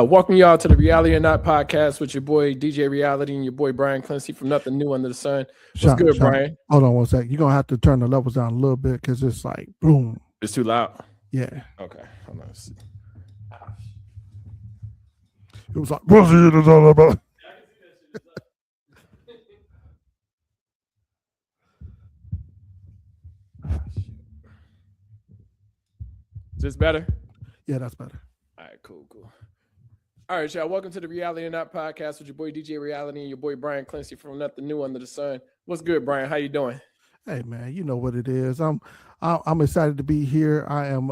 Welcome y'all to the Reality or Not podcast with your boy DJ Reality and your boy Brian Clancy from Nothing New Under the Sun. What's good, Brian? Hold on 1 second. You're gonna have to turn the levels down a little bit because it's like boom. It's too loud. Yeah. Okay. Hold on. It was like, what's it all about? Is this better? Yeah, that's better. All right, cool. All right, y'all. Welcome to the Reality or Not podcast with your boy DJ Reality and your boy Brian Clancy from Nothing New Under the Sun. What's good, Brian? How you doing? Hey man, you know what it is. I'm excited to be here. I am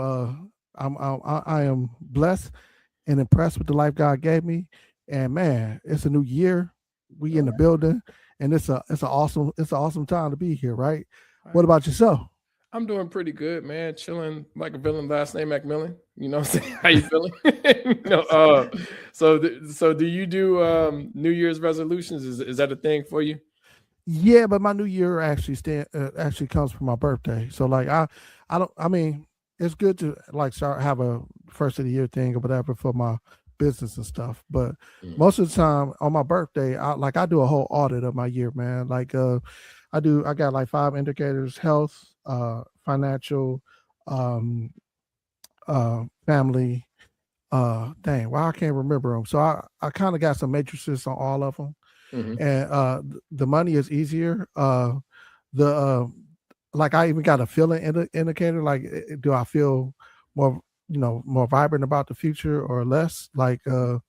blessed and impressed with the life God gave me. And man, it's a new year. We in the building, and it's an awesome time to be here, right? What about yourself? I'm doing pretty good, man. Chilling like a villain, last name Macmillan. You know what I'm saying? How you feeling? So do you do New Year's resolutions? Is that a thing for you? Yeah, but my New Year actually comes from my birthday. So like I mean, it's good to like have a first of the year thing or whatever for my business and stuff. But most of the time on my birthday, I do a whole audit of my year, man. Like I got like 5 indicators: health, financial, family. Dang, I can't remember them. So I kind of got some matrices on all of them. And the money is easier. Like I even got a feeling indicator. Like, do I feel more vibrant about the future or less? Like, and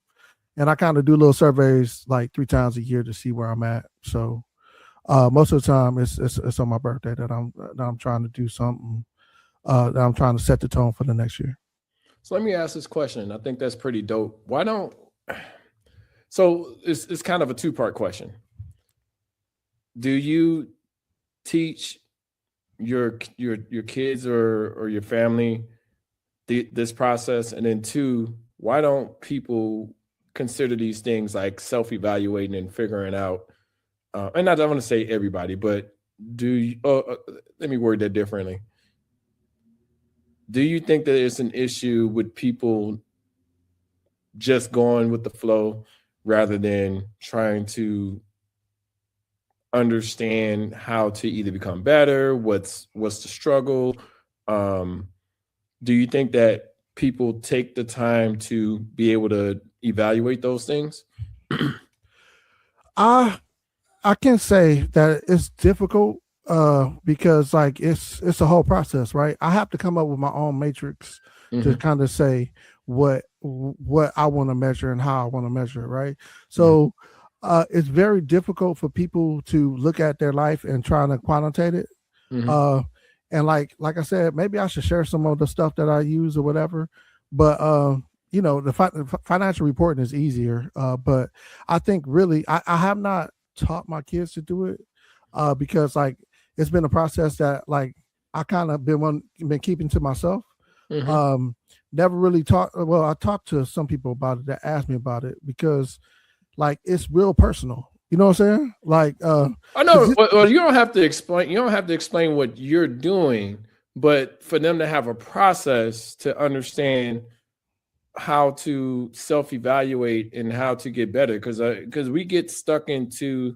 I kind of do little surveys like 3 times a year to see where I'm at. So most of the time it's on my birthday that I'm trying to do something. That I'm trying to set the tone for the next year. So let me ask this question. I think that's pretty dope. Why don't? So it's kind of a 2-part question. Do you teach your kids or your family this process? And then 2, why don't people consider these things like self-evaluating and figuring out? And I don't want to say everybody, but do you? Let me word that differently. Do you think that it's an issue with people just going with the flow rather than trying to understand how to either become better? What's the struggle? Do you think that people take the time to be able to evaluate those things? I can say that it's difficult because like it's a whole process, right? I have to come up with my own matrix to kind of say what I want to measure and how I want to measure it, right? So it's very difficult for people to look at their life and try to quantitate it. And like I said, maybe I should share some of the stuff that I use or whatever. But the financial reporting is easier. But I think really I have not taught my kids to do it because like it's been a process that like I kind of been keeping to myself. Never really talked. Well, I talked to some people about it that asked me about it because like it's real personal. You know what I'm saying? Like I know. Well, you don't have to explain. You don't have to explain what you're doing, but for them to have a process to understand how to self-evaluate and how to get better, because we get stuck into,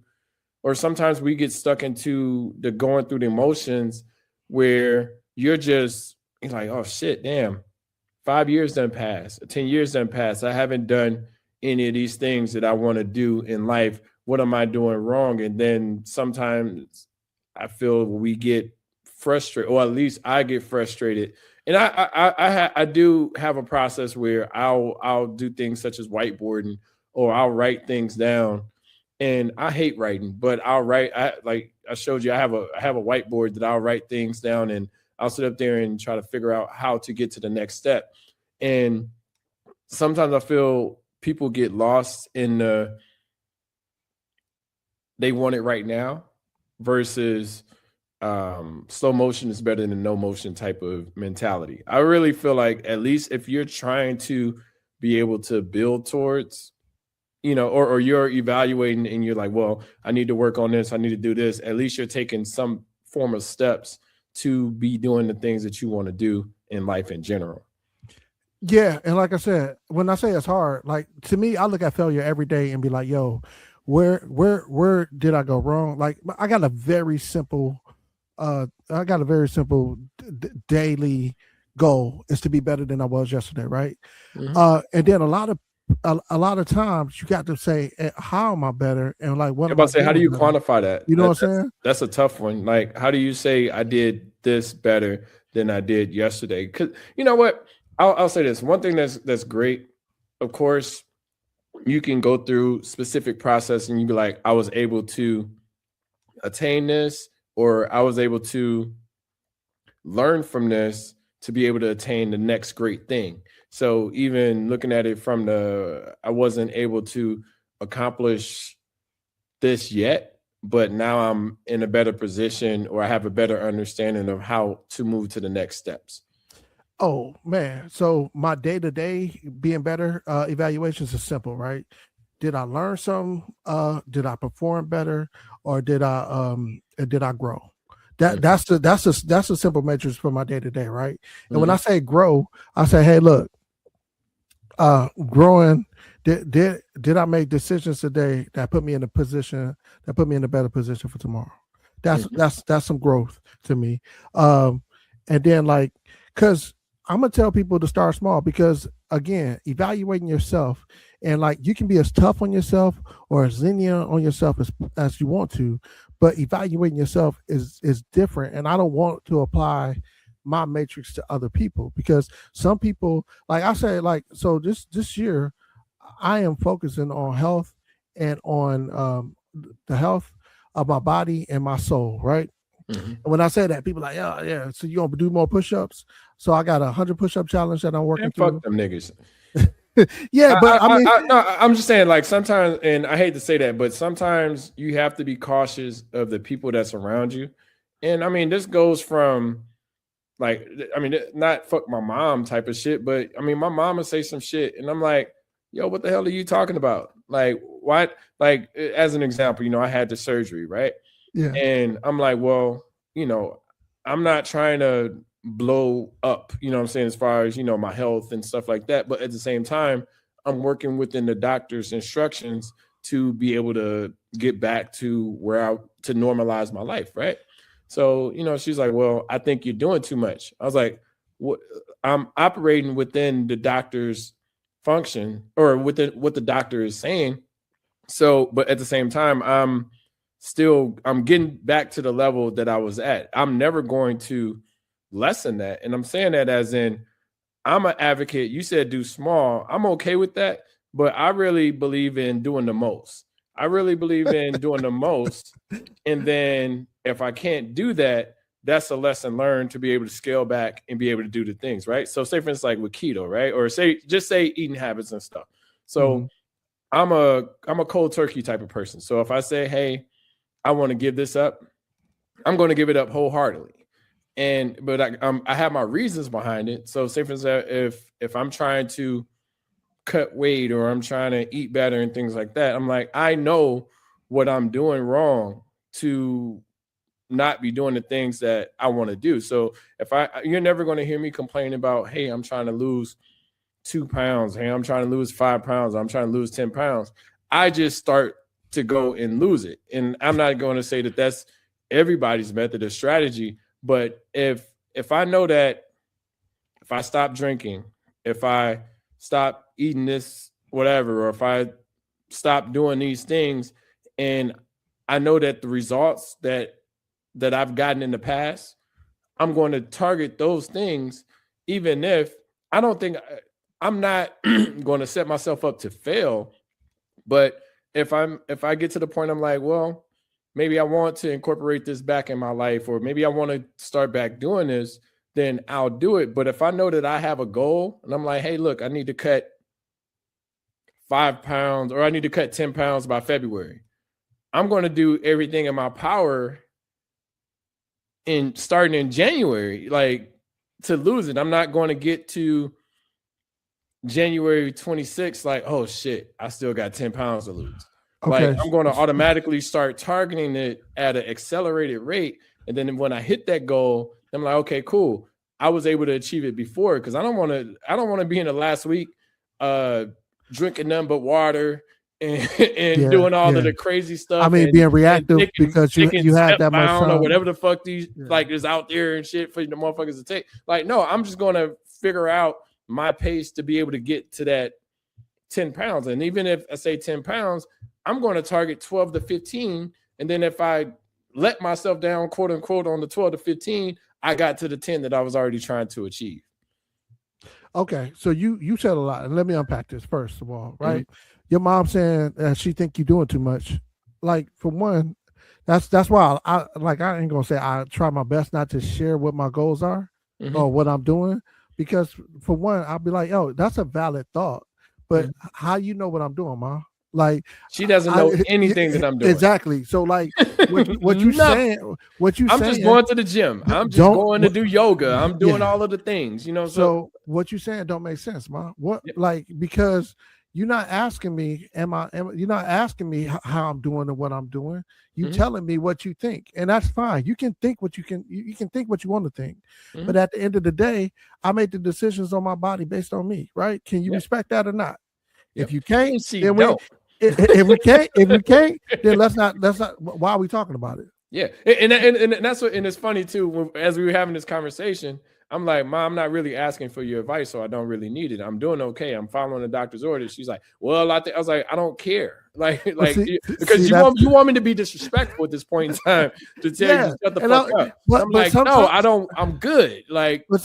or sometimes we get stuck into the going through the emotions where you're like, oh shit, damn, 5 years done passed, 10 years done passed. I haven't done any of these things that I want to do in life. What am I doing wrong? And then sometimes I feel we get frustrated, or at least I get frustrated. And I do have a process where I'll do things such as whiteboarding, or I'll write things down. And I hate writing, but I'll write. Like I showed you, I have a whiteboard that I'll write things down, and I'll sit up there and try to figure out how to get to the next step. And sometimes I feel people get lost in they want it right now versus slow motion is better than no motion type of mentality. I really feel like at least if you're trying to be able to build towards, or you're evaluating and you're like, well, I need to work on this, I need to do this, at least you're taking some form of steps to be doing the things that you want to do in life in general. Yeah, and like I said, when I say it's hard, like to me, I look at failure every day and be like, "Yo, where did I go wrong?" Like I got a very simple, daily goal is to be better than I was yesterday, right? And then a lot of times you got to say, "How am I better?" And like, what I'm am about I to say, how do doing you better? quantify that? You know what I'm saying? That's a tough one. Like, how do you say I did this better than I did yesterday? Because you know what? I'll say this. One thing that's great, of course, you can go through specific process and you be like, I was able to attain this, or I was able to learn from this to be able to attain the next great thing. So even looking at it from I wasn't able to accomplish this yet, but now I'm in a better position, or I have a better understanding of how to move to the next steps. Oh man, so my day to day being better evaluations is simple, right? Did I learn something? Did I perform better, or did I grow? That's the simple metrics for my day to day, right? And when I say grow, I say, hey, look, growing. Did I make decisions today that put me in a position that put me in a better position for tomorrow? That's some growth to me. And then like, because I'm gonna tell people to start small, because again, evaluating yourself, and like you can be as tough on yourself or as lenient on yourself as you want to, but evaluating yourself is different. And I don't want to apply my matrix to other people, because some people, like I say, like, so this year I am focusing on health and on the health of my body and my soul, right? And when I say that, people are like, yeah, yeah. So you gonna do more push-ups? So I got 100 push-up challenge that I'm working through. Fuck them niggas. Yeah, but I mean, no, I'm just saying, like sometimes, and I hate to say that, but sometimes you have to be cautious of the people that's around you. And I mean, this goes from like, I mean, not fuck my mom type of shit, but I mean, my mom would say some shit, and I'm like, yo, what the hell are you talking about? Like, what? Like, as an example, I had the surgery, right? yeah. And I'm like, well, I'm not trying to blow up, what I'm saying, as far as, my health and stuff like that. But at the same time, I'm working within the doctor's instructions to be able to get back to to normalize my life, right? So, she's like, well, I think you're doing too much. I was like, what? I'm operating within the doctor's function, or within what the doctor is saying. So, but at the same time, I'm getting back to the level that I was at. I'm never going to lessen that. And I'm saying that as in, I'm an advocate. You said do small. I'm okay with that, but I really believe in doing the most. I really believe in doing the most. And then if I can't do that, that's a lesson learned to be able to scale back and be able to do the things, right? So say for instance, like with keto, right? Or say eating habits and stuff. So I'm a cold turkey type of person. So if I say, hey, I want to give this up, I'm going to give it up wholeheartedly. But I have my reasons behind it. So say for instance, if I'm trying to cut weight, or I'm trying to eat better and things like that, I'm like, I know what I'm doing wrong to not be doing the things that I want to do. So you're never going to hear me complain about, hey, I'm trying to lose 2 pounds. Hey, I'm trying to lose 5 pounds. I'm trying to lose 10 pounds. I just start to go and lose it. And I'm not going to say that that's everybody's method or strategy, but if I know that if I stop drinking, if I stop eating this, whatever, or if I stop doing these things, and I know that the results that I've gotten in the past, I'm going to target those things, even if I don't think I'm not going to set myself up to fail. But if I get to the point, I'm like, well, maybe I want to incorporate this back in my life, or maybe I want to start back doing this, then I'll do it. But if I know that I have a goal and I'm like, hey, look, I need to cut 5 pounds, or I need to cut 10 pounds by February, I'm going to do everything in my power starting in January, like, to lose it. I'm not going to get to January 26th, like, oh shit, I still got 10 pounds to lose. Okay. Like, I'm going to automatically start targeting it at an accelerated rate. And then when I hit that goal, I'm like, okay, cool. I was able to achieve it before, because I don't want to be in the last week drinking nothing but water and doing all of the crazy stuff. I mean, being reactive because you had that much time or whatever the fuck these like is out there and shit for the motherfuckers to take. Like, no, I'm just going to figure out my pace to be able to get to that 10 pounds. And even if I say 10 pounds, I'm going to target 12 to 15. And then if I let myself down, quote unquote, on the 12 to 15, I got to the 10 that I was already trying to achieve. Okay. So you said a lot, and let me unpack this first of all, right? Mm-hmm. Your mom saying she think you're doing too much. Like, for one, that's why I ain't gonna say I try my best not to share what my goals are or what I'm doing, because for one, I'll be like, yo, that's a valid thought, but how you know what I'm doing, Ma? Like, she doesn't know anything that I'm doing. Exactly. So like what you saying, I'm just going to the gym. I'm just going to do yoga. I'm doing all of the things, you know. So what you saying don't make sense, Ma. What like, because you're not asking me, you're not asking me how I'm doing and what I'm doing. You telling me what you think, and that's fine. You can think what you can think what you want to think. But at the end of the day, I make the decisions on my body based on me, right? Can you respect that or not? If you can't, then if we can't, then let's not. Why are we talking about it? Yeah, and that's what. And it's funny too. As we were having this conversation, I'm like, Mom, I'm not really asking for your advice, so I don't really need it. I'm doing okay. I'm following the doctor's orders. She's like, well, I was like, I don't care. Because you want me to be disrespectful at this point in time to tell you to shut the fuck up. But I'm like, no, I don't. I'm good. Like, but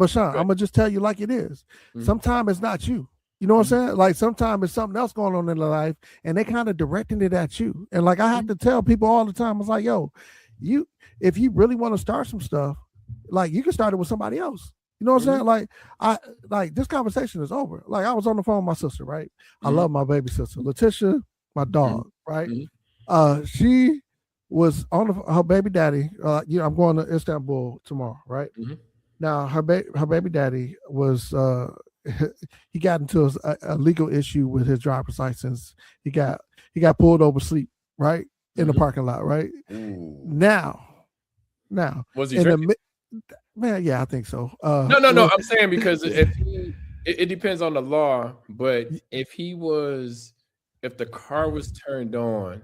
Sean, I'm gonna just tell you like it is. Sometimes it's not you. You know what I'm saying? Like, sometimes it's something else going on in their life, and they kind of directing it at you. And like, I have to tell people all the time, it's like, yo, if you really want to start some stuff, like, you can start it with somebody else. You know what I'm saying? Like, this conversation is over. Like, I was on the phone with my sister, right? I love my baby sister, Letitia, my dog, right? She was on her baby daddy. I'm going to Istanbul tomorrow, right? Now, her baby daddy was he got into a legal issue with his driver's license. He got pulled over asleep, right, in the parking lot, right? Now, was he drinking? Man, yeah, I think so. No. I'm saying, because it depends on the law, but if the car was turned on,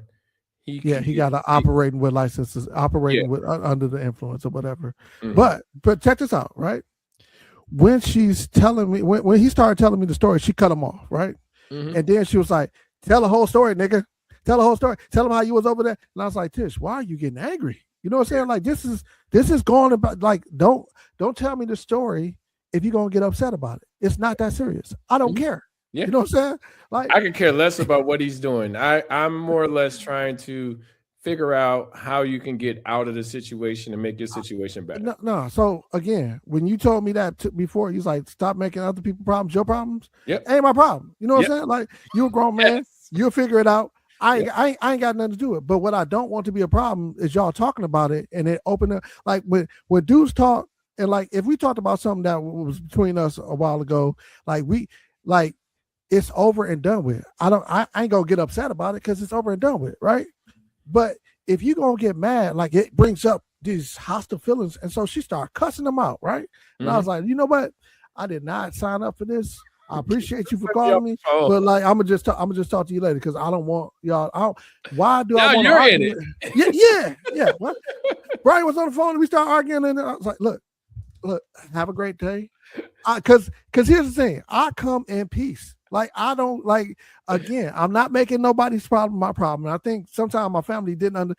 he got an operating with licenses, with under the influence or whatever. But check this out, right? When she's telling me, when he started telling me the story, she cut him off, right? And then she was like, tell the whole story, nigga. Tell the whole story. Tell him how you was over there. And I was like, Tish, why are you getting angry? You know what I'm saying? Like, this is going about, like, don't tell me the story if you're going to get upset about it. It's not that serious. I don't care. Yeah. You know what I'm saying? Like, I could care less about what he's doing. I'm more or less trying to figure out how you can get out of the situation and make your situation better. No. So again, when you told me that before, you was like, stop making other people problems your problems. Yep. Ain't my problem. You know what I'm saying? Like, you're a grown man. You'll figure it out. I ain't got nothing to do with it. But what I don't want to be a problem is y'all talking about it and it open up, like, when dudes talk, and like, if we talked about something that was between us a while ago, like it's over and done with. I ain't gonna get upset about it because it's over and done with, right? But if you gonna get mad, like, it brings up these hostile feelings, and so she started cussing them out, right? And I was like, you know what? I did not sign up for this. I appreciate you for calling me, but like, I'm gonna just talk to you later, because I don't want y'all. Why do I want to argue? Yeah. What? Brian was on the phone and we started arguing, and I was like, look, have a great day. Because here's the thing, I come in peace. Like, I don't, like, again, I'm not making nobody's problem my problem. And I think sometimes my family didn't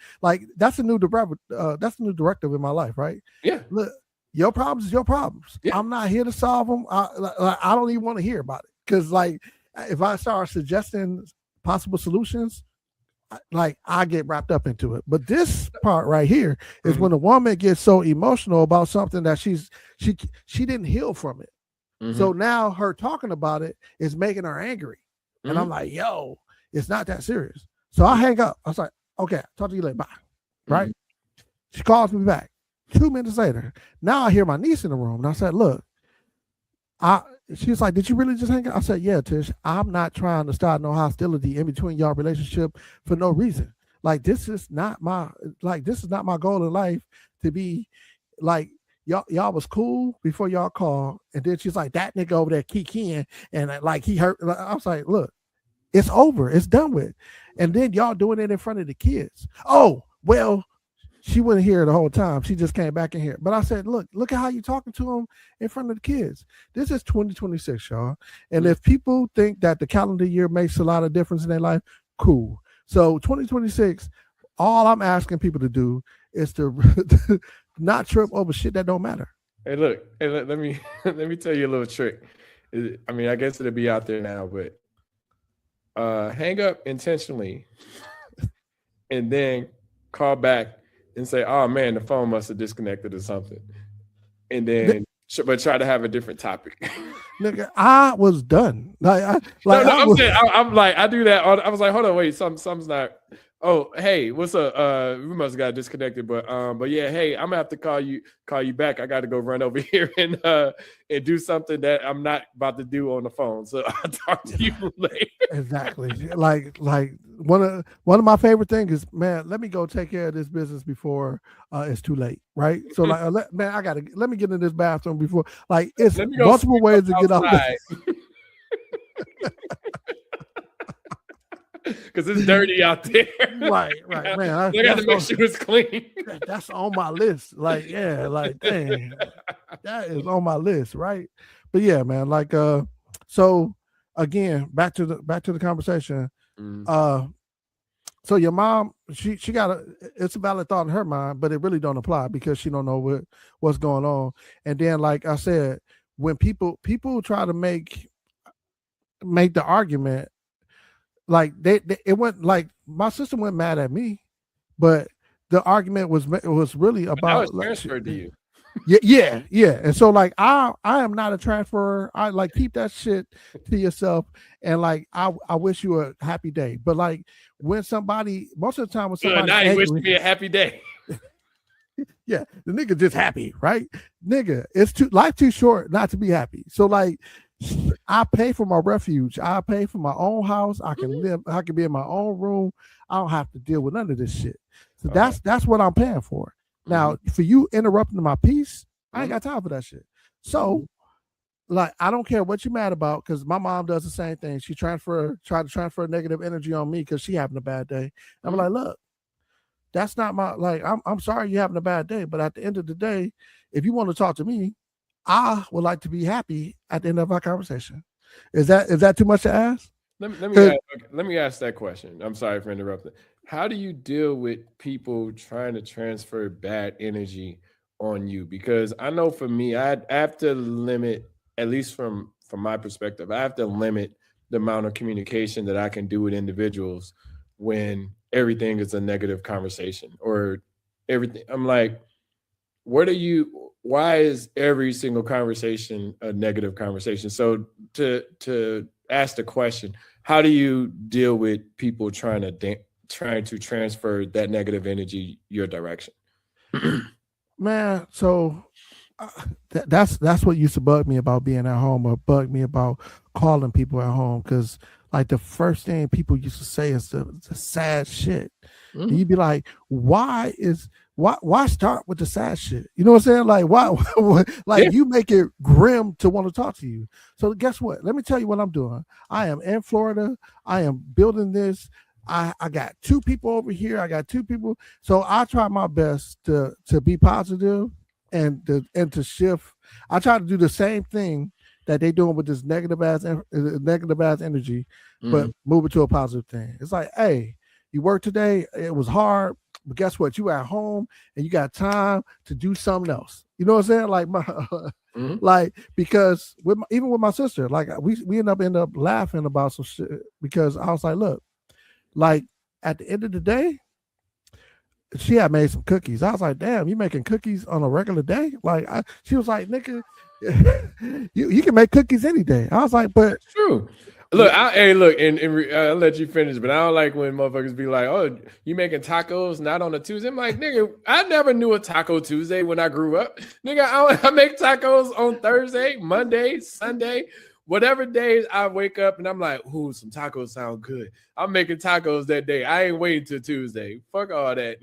that's a new directive in my life, right? Yeah. Look, your problems is your problems. Yeah. I'm not here to solve them. I don't even want to hear about it, because, like, if I start suggesting possible solutions, like, I get wrapped up into it. But this part right here is when a woman gets so emotional about something that she didn't heal from it. So now her talking about it is making her angry. And I'm like, yo, it's not that serious. So I hang up. I was like, okay, talk to you later. Bye. Right? She calls me back 2 minutes later. Now I hear my niece in the room. And I said, look, she's like, did you really just hang up? I said, yeah, Tish, I'm not trying to start no hostility in between y'all relationship for no reason. Like, this is not my goal in life, to be like y'all was cool before y'all called, and then she's like, that nigga over there kikiing, and like he hurt. I was like, look, it's over, it's done with, and then y'all doing it in front of the kids. Oh well, she wasn't here the whole time. She just came back in here. But I said, look at how you talking to them in front of the kids. This is 2026, y'all. And if people think that the calendar year makes a lot of difference in their life, cool. So 2026, all I'm asking people to do is to not trip over shit that don't matter. Hey, look, let me let me tell you a little trick. I mean, I guess it'll be out there now, but hang up intentionally and then call back and say, oh man, the phone must have disconnected or something. And then but try to have a different topic. Nigga, I was done. I'm like, I do that. I was like, hold on, wait, something's not. Oh, hey, what's up? We must have got disconnected, but yeah, hey, I'm gonna have to call you back. I got to go run over here and do something that I'm not about to do on the phone. So I'll talk to you later. Exactly. Like one of my favorite things is, man, let me go take care of this business before it's too late, right? So like, let me get in this bathroom before, like, it's multiple ways to get out there. Because it's dirty out there. Right, man. I got to make sure it's clean. That's on my list. Like, yeah, like, dang, that is on my list, right? But yeah, man, like, so again, back to the conversation. So your mom, she got it's a valid thought in her mind, but it really don't apply because she don't know what's going on. And then, like I said, when people try to make the argument, like it went, like, my sister went mad at me, but the argument was really about transferred to you. Yeah. And so, like, I am not a transferer. I like, keep that shit to yourself. And like, I wish you a happy day. But like, when somebody, most of the time when somebody now you wish me a happy day. Yeah, the nigga just happy, right? Nigga, life too short not to be happy. So like, I pay for my refuge. I pay for my own house. I can live. I can be in my own room. I don't have to deal with none of this shit. So that's what I'm paying for. Now, for you interrupting my peace, I ain't got time for that shit. So, like, I don't care what you're mad about, because my mom does the same thing. She tried to transfer negative energy on me because she having a bad day. I'm like, look, that's not my, like, I'm sorry you're having a bad day, but at the end of the day, if you want to talk to me, I would like to be happy at the end of our conversation. Is that too much to ask? Let me ask that question. I'm sorry for interrupting. How do you deal with people trying to transfer bad energy on you? Because I know for me, I have to limit, at least from my perspective, I have to limit the amount of communication that I can do with individuals when everything is a negative conversation or everything. I'm like, why is every single conversation a negative conversation? So to ask the question, how do you deal with people trying to transfer that negative energy your direction? Man, so that's what used to bug me about being at home, or bug me about calling people at home, because like the first thing people used to say is the sad shit. And you'd be like, why start with the sad shit? You know what I'm saying? Like, why like, you make it grim to want to talk to you. So guess what? Let me tell you what I'm doing. I am in Florida. I am building this. I got 2 people over here. I got 2 people. So I try my best to be positive and to shift. I try to do the same thing that they doing with this negative ass energy, but move it to a positive thing. It's like, hey, you worked today. It was hard, but guess what? You at home and you got time to do something else. You know what I'm saying? Like like, because even with my sister, like we end up laughing about some shit, because I was like, look, like, at the end of the day, she had made some cookies. I was like, damn, you making cookies on a regular day? Like, she was like, nigga, you can make cookies any day. I was like, but it's true. Look, and I'll let you finish, but I don't like when motherfuckers be like, oh, you making tacos not on a Tuesday? I'm like, nigga, I never knew a Taco Tuesday when I grew up. Nigga, I make tacos on Thursday, Monday, Sunday, whatever days I wake up and I'm like, ooh, some tacos sound good. I'm making tacos that day. I ain't waiting till Tuesday. Fuck all that.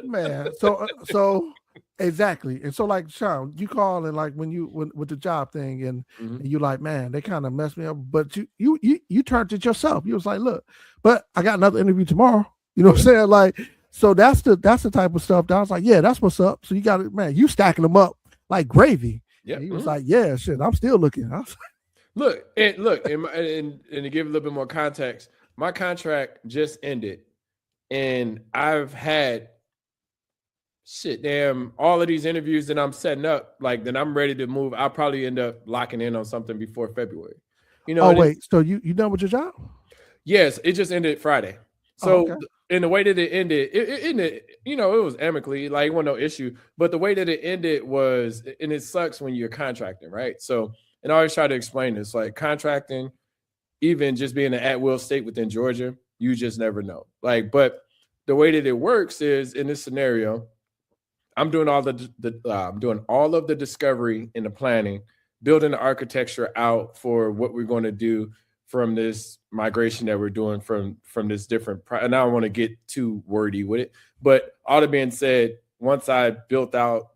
Man, so Exactly. And so like Sean, you call and like when with the job thing and you like, man, they kind of messed me up. But you turned it yourself. You was like, look, but I got another interview tomorrow. You know what I'm saying? Like, so that's the type of stuff that I was like, yeah, that's what's up. So you got it, man, you stacking them up like gravy. Yeah. He was like, yeah, shit, I'm still looking. I was like, look, and to give a little bit more context, my contract just ended and I've had all of these interviews that I'm setting up, like then I'm ready to move. I'll probably end up locking in on something before February. You know. Oh wait, so you done with your job? Yes, it just ended Friday. So in the way that it ended, it ended, it was amicably, like it wasn't no issue. But the way that it ended was, and it sucks when you're contracting, right? So, and I always try to explain this, like contracting, even just being an at-will state within Georgia, you just never know. Like, but the way that it works is in this scenario, I'm doing all I'm doing all of the discovery and the planning, building the architecture out for what we're going to do from this migration that we're doing from this different. And I don't want to get too wordy with it, but all that being said, once I built out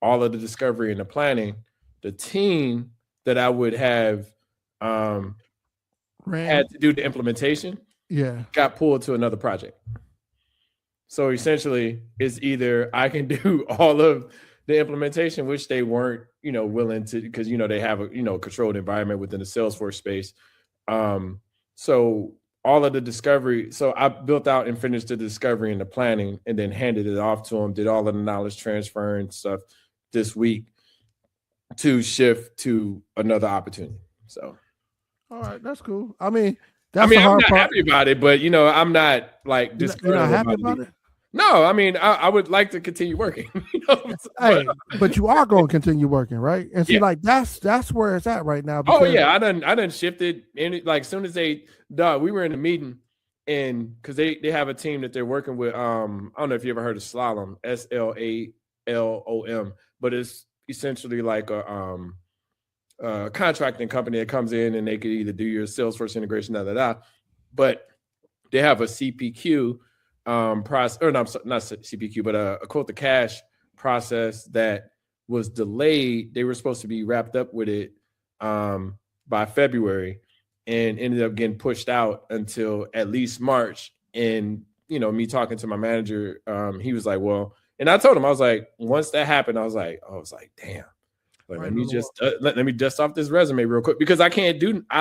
all of the discovery and the planning, the team that I would have had to do the implementation, got pulled to another project. So essentially, it's either I can do all of the implementation, which they weren't, willing to, because they have a controlled environment within the Salesforce space. So all of the discovery, so I built out and finished the discovery and the planning, and then handed it off to them. Did all of the knowledge transfer and stuff this week to shift to another opportunity. So, all right, that's cool. I mean, I'm not happy about it, but I'm not like discouraged. You're not happy about it? No, I mean, I would like to continue working. But you are going to continue working, right? And see, like that's where it's at right now. Oh yeah, I done shifted. And like as soon as we were in a meeting, and because they have a team that they're working with. I don't know if you ever heard of Slalom, SLALOM, but it's essentially like a contracting company that comes in and they could either do your Salesforce integration, but they have a CPQ process, or not CPQ, but a quote to cash process that was delayed. They were supposed to be wrapped up with it by February, and ended up getting pushed out until at least March. And me talking to my manager, he was like, well, and I told him, I was like, once that happened, I was like, damn. Like, let me dust off this resume real quick, because I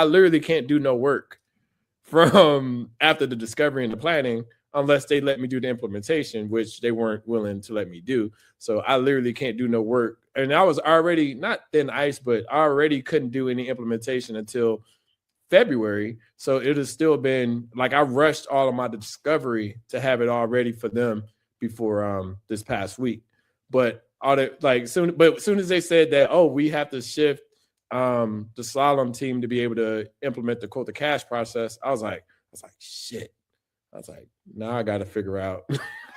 literally can't do no work from after the discovery and the planning unless they let me do the implementation, which they weren't willing to let me do. So I literally can't do no work. And I was already not thin ice, but I already couldn't do any implementation until February. So it has still been like I rushed all of my discovery to have it all ready for them before this past week. But as soon as they said that, we have to shift the Slalom team to be able to implement the quote to cash process, I was like, shit. I was like, now I got to figure out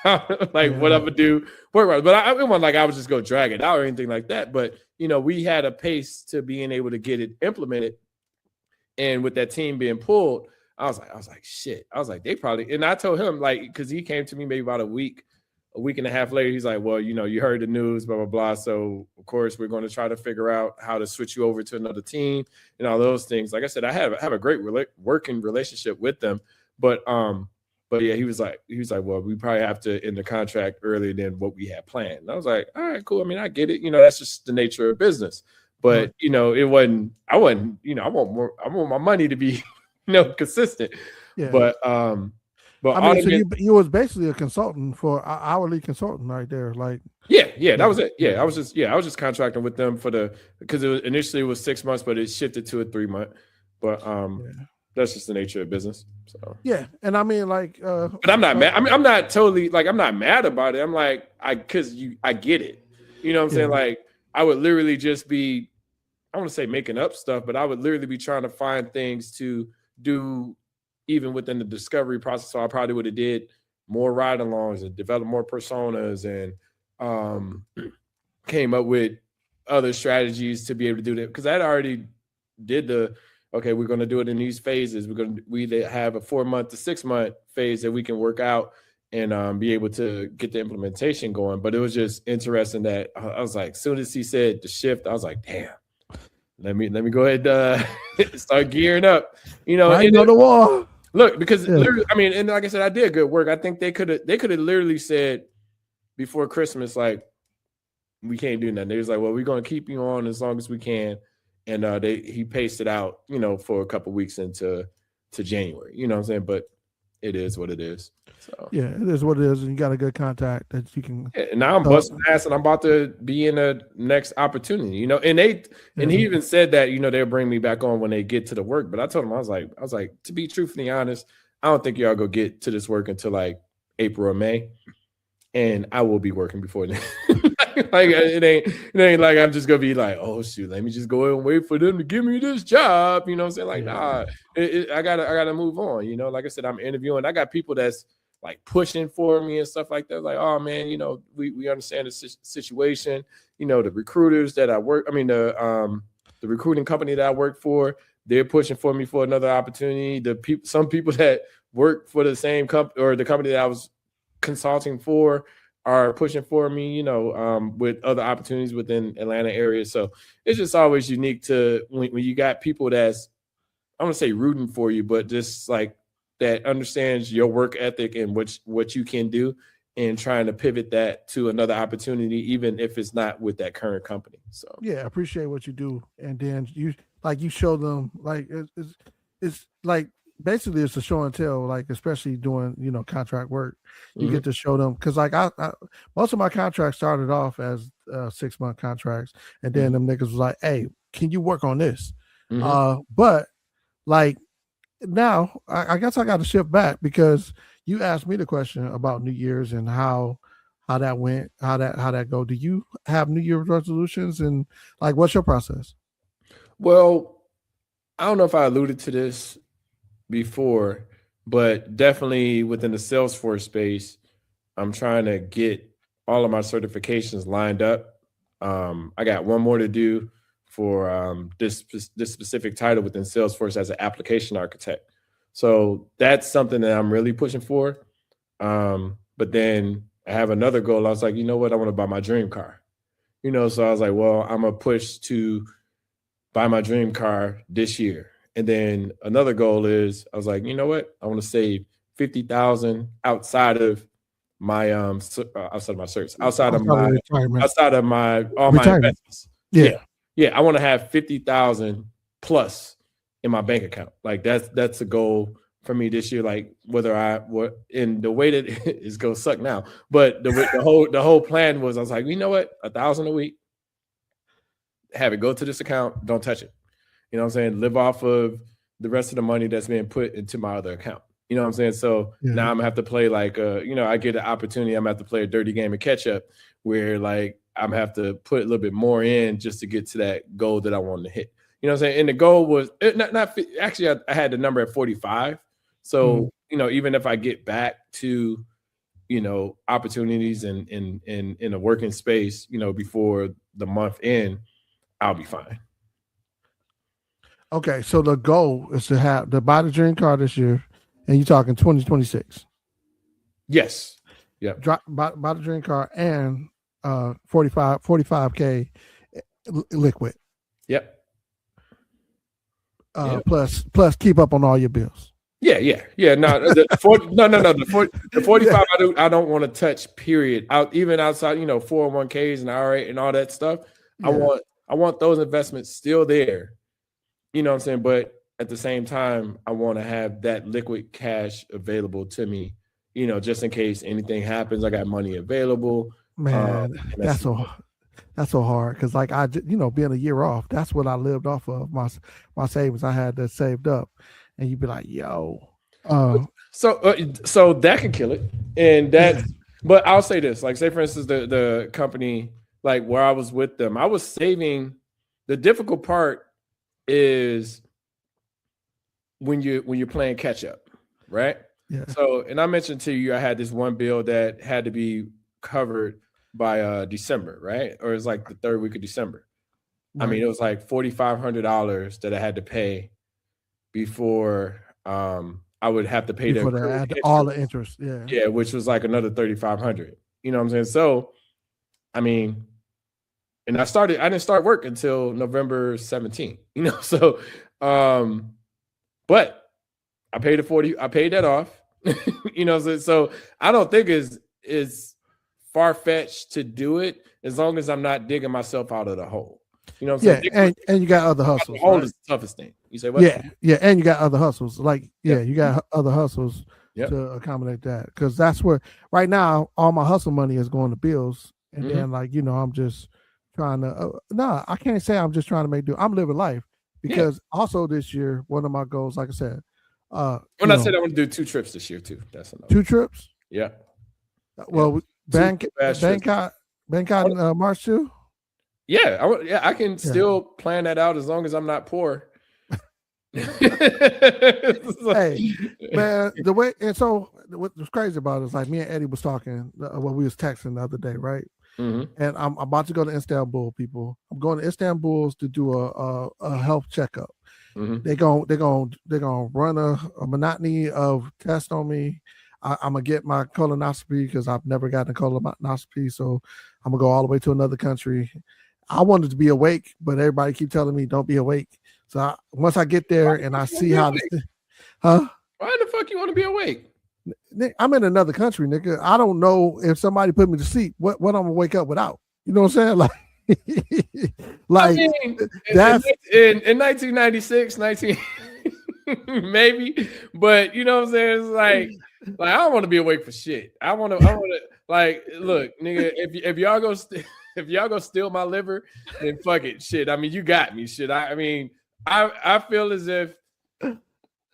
what I'm gonna do. But it wasn't like I was just gonna drag it out or anything like that. But we had a pace to being able to get it implemented, and with that team being pulled, I was like, shit. I was like, they probably. And I told him, like, because he came to me maybe about a week and a half later. He's like, well, you heard the news, blah blah blah. So of course we're going to try to figure out how to switch you over to another team and all those things. Like I said, I have a great working relationship with them, but yeah, he was like, well, we probably have to end the contract earlier than what we had planned. And I was like, all right, cool. I mean, I get it. That's just the nature of business. But it wasn't. I wasn't. I want more. I want my money to be, consistent. Yeah. But I mean, so you was basically a consultant for hourly consultant right there. Like, yeah, that was it. Yeah, I was just contracting with them because initially it was 6 months, but it shifted to a 3 month. But that's just the nature of business. So yeah, and I mean, like, but I'm not mad. I mean, I'm not totally like I'm not mad about it. I'm like, I get it. You know what I'm saying? Like, I would literally just be, I want to say making up stuff, but I would literally be trying to find things to do even within the discovery process. So I probably would have did more ride-alongs and developed more personas and came up with other strategies to be able to do that. Because I had already did we're going to do it in these phases. We either have a 4 month to 6 month phase that we can work out and be able to get the implementation going. But it was just interesting that I was like, as soon as he said the shift, I was like, damn, let me go ahead start gearing up. Right on the wall. Look, because literally, I mean, and like I said, I did good work. I think they could have literally said before Christmas, like, we can't do nothing. They was like, well, we're gonna keep you on as long as we can. And he paced it out, for a couple weeks into January. You know what I'm saying? But it is what it is. So yeah, it is what it is, and you got a good contact that you can. Yeah, and now I'm busting ass, and I'm about to be in the next opportunity. And he even said that they'll bring me back on when they get to the work. But I told him I was like, to be truthfully honest, I don't think y'all go get to this work until like April or May, and I will be working before then. Like it ain't like I'm just gonna be like, oh shoot, let me just go and wait for them to give me this job. You know what I'm saying? Like, nah, I gotta move on. Like I said, I'm interviewing. I got people that's like pushing for me and stuff like that. Like, oh man, we understand the situation. The recruiters that I work, the recruiting company that I work for, they're pushing for me for another opportunity. Some people that work for the same company or the company that I was consulting for are pushing for me, with other opportunities within Atlanta area. So it's just always unique to when you got people that's, I don't want to say rooting for you, but just like that understands your work ethic and what you can do, and trying to pivot that to another opportunity, even if it's not with that current company. So yeah, appreciate what you do, and then you show them like it's like basically it's a show and tell, like especially doing contract work. You get to show them, because like I most of my contracts started off as 6-month contracts, and then them niggas was like, hey, can you work on this? But like now I guess I got to shift back, because you asked me the question about New Year's and how that went, how that go. Do you have New Year's resolutions, and like what's your process? Well, I don't know if I alluded to this before, but definitely within the Salesforce space, I'm trying to get all of my certifications lined up. I got one more to do for this specific title within Salesforce as an application architect. So that's something that I'm really pushing for. But then I have another goal. I was like, you know what? I want to buy my dream car. So I was like, well, I'm going to push to buy my dream car this year. And then another goal is, I was like, you know what? I want to save $50,000 outside of my outside of my certs, outside of my all my investments. Yeah. I want to have 50,000 plus in my bank account. Like that's a goal for me this year. Like in the way that it's gonna suck now, but the whole plan was, I was like, you know what? 1,000 a week, have it go to this account, don't touch it. You know what I'm saying? Live off of the rest of the money that's being put into my other account. You know what I'm saying? So now I'm gonna have to play like I get an opportunity. I'm gonna have to play a dirty game of catch up, where like I'm gonna have to put a little bit more in just to get to that goal that I wanted to hit. You know what I'm saying? And the goal was not actually, I had the number at 45. So even if I get back to opportunities in a working space, before the month end, I'll be fine. Okay, so the goal is to buy the dream car this year, and you're talking 2026. Yes. Yeah. Buy the dream car and 45K liquid. Yep. Plus keep up on all your bills. Yeah. No, the 45 I don't want to touch, period. Even outside, 401ks and IRA and all that stuff. Yeah. I want those investments still there. You know what I'm saying? But at the same time, I want to have that liquid cash available to me, just in case anything happens. I got money available. Man, that's so hard, because like being a year off, that's what I lived off of, my savings. I had that saved up, and you'd be like, yo. So that could kill it, and that. But I'll say this, like, say for instance, the company, like where I was with them, I was saving. The difficult part is when you're playing catch up, right? Yeah. So, and I mentioned to you, I had this one bill that had to be covered by December, right? Or it's like the third week of December. Right. I mean, it was like $4,500 that I had to pay before I I would have to pay before they add all the interest. Yeah, which was like another $3,500. You know what I'm saying? So, I mean, and I didn't start work until November 17th. You know, so, but I paid I paid that off. You know, so I don't think is far-fetched to do it as long as I'm not digging myself out of the hole. You know what I'm saying? And you got other hustles. The hole is the toughest thing. You say what? Yeah, and you got other hustles. Like, you got other hustles to accommodate that. Because that's where right now all my hustle money is going to bills. And then I'm just trying to I can't say I'm just trying to make do. I'm living life because also this year, one of my goals, like I said, when I said I want to do 2 trips this year too. That's enough. 2 trips? Yeah. Well, Bangkok in March too? Yeah, I can still plan that out as long as I'm not poor. Hey, man, the way, and so what was crazy about it is like me and Eddie was talking when we was texting the other day, right? And I'm about to go to Istanbul, people. I'm going to Istanbul to do a health checkup. They're gonna run a monotony of tests on me. I'm gonna get my colonoscopy because I've never gotten a colonoscopy, so I'm gonna go all the way to another country. I wanted to be awake, but everybody keep telling me don't be awake. So once I get there and I see how this, Why the fuck you want to be awake? I'm in another country, nigga. I don't know if somebody put me to sleep, what I'm gonna wake up without. You know what I'm saying? Like, I mean, that's in 1996, maybe, but you know what I'm saying? It's like I don't want to be awake for shit. I want to like, look, nigga, if y'all go if y'all go steal my liver, then fuck it, shit. I mean, you got me, shit. I mean, I feel as if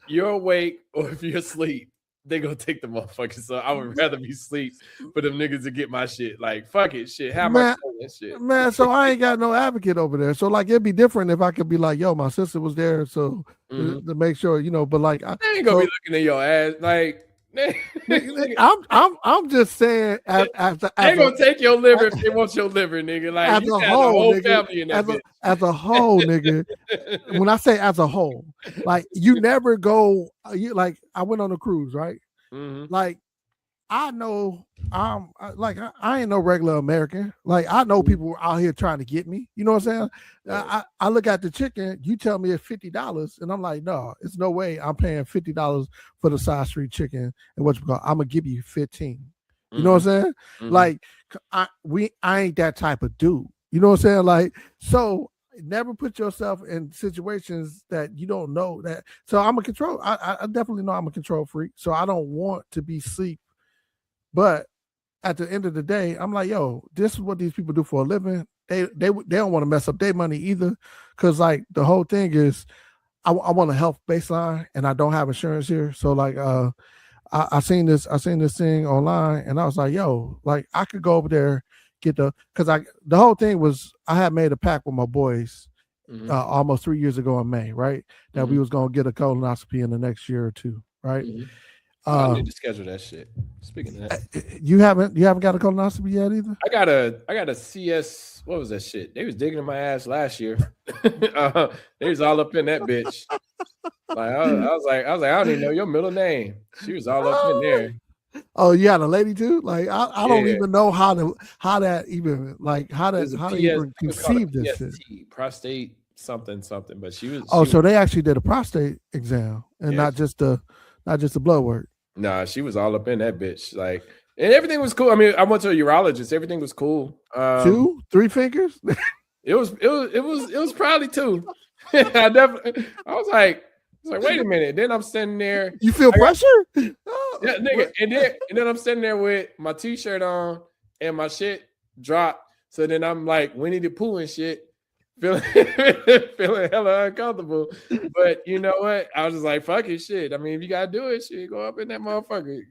you're awake or if you're asleep, they gonna take the motherfucker. So I would rather be asleep for them niggas to get my shit. Like, fuck it, shit. Have my shit, man. So I ain't got no advocate over there. So like, it'd be different if I could be like, yo, my sister was there, so to make sure, But like, I ain't gonna be looking at your ass, like. I'm just saying, they're gonna take your liver if they want your liver, nigga. Like, as you a got whole, the whole nigga, family in that as a whole, nigga. When I say as a whole, like you never go. You like I went on a cruise, right? Like I know I ain't no regular American. Like I know people out here trying to get me. You know what I'm saying? I look at the chicken. You tell me it's $50, and I'm like, no, it's no way I'm paying $50 for the side street chicken. And I'm gonna give you 15. You know what I'm saying? Like I ain't that type of dude. You know what I'm saying? Like so. Never put yourself in situations that you don't know that. So I'm a control. I definitely know I'm a control freak. So I don't want to be sleep. But at the end of the day, I'm like, yo, this is what these people do for a living. They don't want to mess up their money either. Cause like the whole thing is I want a health baseline and I don't have insurance here. So like I seen this thing online and I was like, yo, like I could go over there. The whole thing was I had made a pact with my boys almost 3 years ago in May, right? That we was gonna get a colonoscopy in the next year or two, right? I need to schedule that shit. Speaking of that, you haven't got a colonoscopy yet either? I got a CS. What was that shit? They was digging in my ass last year. They was all up in that bitch. Like I was like, I don't even know your middle name. She was all up in there. Oh, you had a lady too? Like I don't even know how that even like how they even conceive this shit. Prostate something, but she was. Oh, so they actually did a prostate exam and not just the blood work. Nah, she was all up in that bitch. Like, and everything was cool. I mean, I went to a urologist. Everything was cool. 2, 3 fingers? It was probably 2. I was like, wait a minute. Then I'm standing there. You feel pressure? Yeah, nigga. And then I'm standing there with my t-shirt on and my shit dropped. So then I'm like Winnie the Pooh and shit, feeling hella uncomfortable. But you know what? I was just like, fuck it, shit. I mean, if you gotta do it, shit, go up in that motherfucker.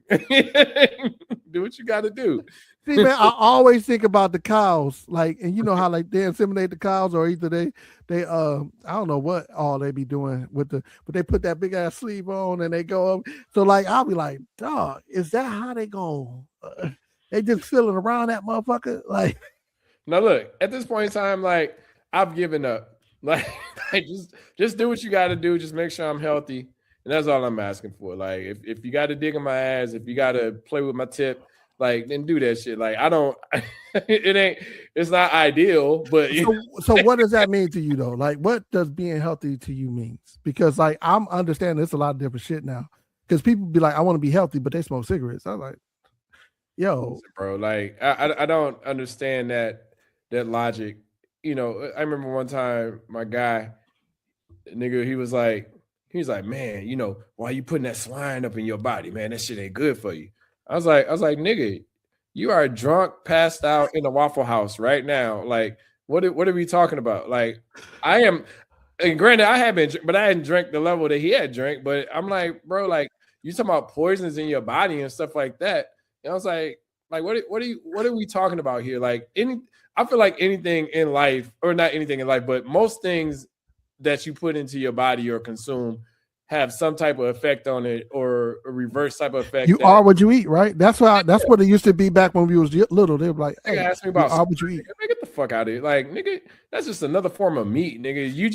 Do what you gotta do. See, man, I always think about the cows, like, and you know how like they inseminate the cows, or either they I don't know what all they be doing with but they put that big ass sleeve on and they go up. So like I'll be like, dog, is that how they go? They just feeling around that motherfucker, like. Now look, at this point in time, like I've given up. Like just do what you got to do. Just make sure I'm healthy, And that's all I'm asking for. Like, if you got to dig in my ass, if you got to play with my tip, like, then do that shit. Like, I don't, it's not ideal, but so what does that mean to you though? Like, what does being healthy to you means? Because like, I'm understanding there's a lot of different shit now. Because people be like, I want to be healthy, but they smoke cigarettes. I was like, yo, bro, like, I don't understand that logic. You know, I remember one time my guy, nigga, he was like, man, you know, why you putting that swine up in your body, man? That shit ain't good for you. I was like, nigga, you are drunk, passed out in a Waffle House right now. Like, what are we talking about? Like, I am, and granted, I have been, but I hadn't drank the level that he had drank. But I'm like, bro, like, you talking about poisons in your body and stuff like that. And I was like, what are we talking about here? Like, I feel like anything in life, or not anything in life, but most things that you put into your body or consume have some type of effect on it, or a reverse type of effect. You are what you eat, right? That's why. That's what it used to be back when we was little. They were like, "Hey, ask me about you are what you eat." Nigga, get the fuck out of here, like, nigga. That's just another form of meat, nigga. You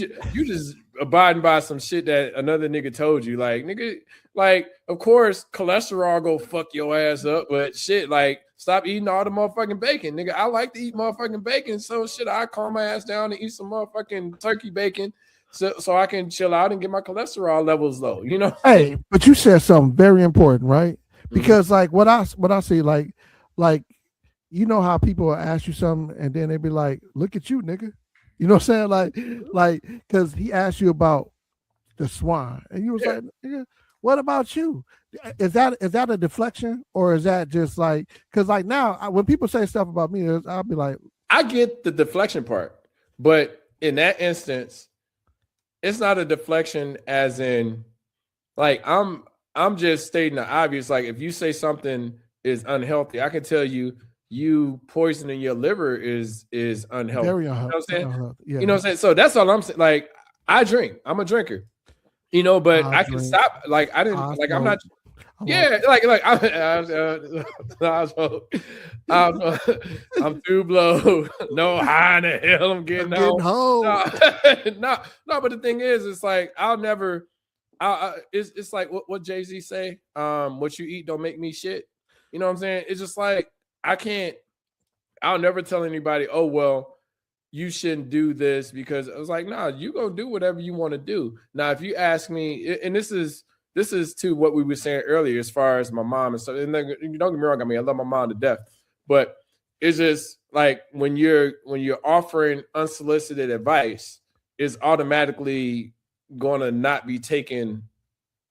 just abiding by some shit that another nigga told you, like, nigga. Like, of course, cholesterol go fuck your ass up, but shit, like, stop eating all the motherfucking bacon, nigga. I like to eat motherfucking bacon, so shit, I calm my ass down and eat some motherfucking turkey bacon. So I can chill out and get my cholesterol levels low, you know. Hey, but you said something very important, right? Because like what I see, like you know how people will ask you something and then they be like, "Look at you, nigga," you know what I'm saying? Like because he asked you about the swine, and you was like, "Nigga, what about you?" Is that a deflection, or is that just like because like now when people say stuff about me, I'll be like, I get the deflection part, but in that instance, it's not a deflection as in like I'm just stating the obvious. Like, if you say something is unhealthy, I can tell you poisoning your liver is unhealthy. very You know what I'm saying? Yeah. You know what I'm saying? So that's all I'm saying. Like, I drink. I'm a drinker. You know, but I can stop. Like, I didn't like I'm not. Yeah, I'm through blow. No, how in the hell I'm getting home? No, but the thing is, it's like I'll never. It's like what Jay-Z say. What you eat don't make me shit. You know what I'm saying? It's just like I'll never tell anybody, oh well, you shouldn't do this, because I was like, nah, you go do whatever you want to do. Now, if you ask me, and this is to what we were saying earlier as far as my mom and stuff. And then, don't get me wrong, I mean, I love my mom to death, but it's just like when you're offering unsolicited advice, is automatically going to not be taken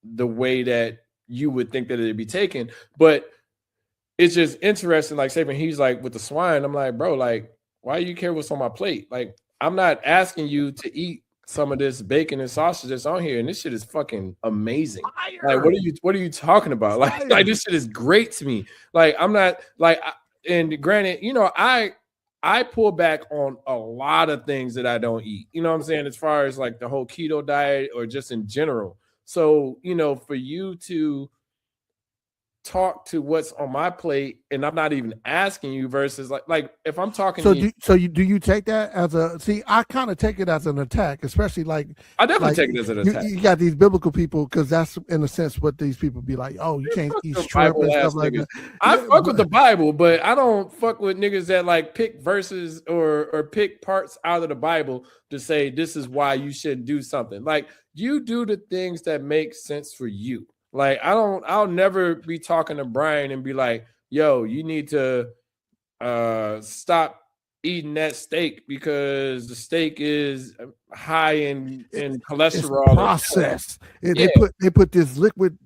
the way that you would think that it'd be taken. But it's just interesting. Like, say when he's like with the swine, I'm like, bro, like, why do you care what's on my plate? Like, I'm not asking you to eat some of this bacon and sausage that's on here, and this shit is fucking amazing. Like, what are you talking about? Like this shit is great to me. Like, I'm not like, and granted, you know, I pull back on a lot of things that I don't eat. You know what I'm saying? As far as like the whole keto diet or just in general. So, you know, for you to talk to what's on my plate and I'm not even asking you versus like if I'm talking so to you, do you take that as a I kind of take it as an attack, especially like I definitely take it as an attack. You got these biblical people, because that's in a sense what these people be like, oh, you can't eat shrimp and stuff like that. I fuck with the Bible, but I don't fuck with niggas that like pick verses or pick parts out of the Bible to say this is why you should do something. Like, you do the things that make sense for you. Like, I'll never be talking to Brian and be like, yo, you need to stop eating that steak because the steak is high in cholesterol. Processed. They put this liquid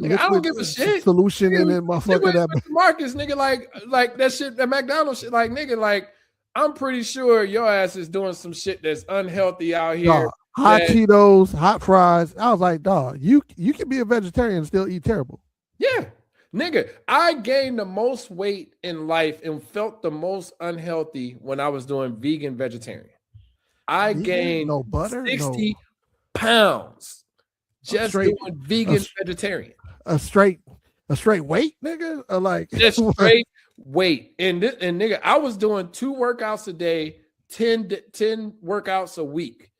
I don't give a shit solution in it, motherfucker. That Marcus, nigga, like that shit, that McDonald's shit, like, nigga, like, I'm pretty sure your ass is doing some shit that's unhealthy out here. Hot Cheetos, hot fries. I was like, dog, you can be a vegetarian and still eat terrible. Yeah, nigga, I gained the most weight in life and felt the most unhealthy when I was doing vegan vegetarian. I gained no butter, 60 pounds just doing vegan vegetarian. A straight weight, nigga, or like just straight weight. And nigga, I was doing 2 workouts a day, 10 workouts a week,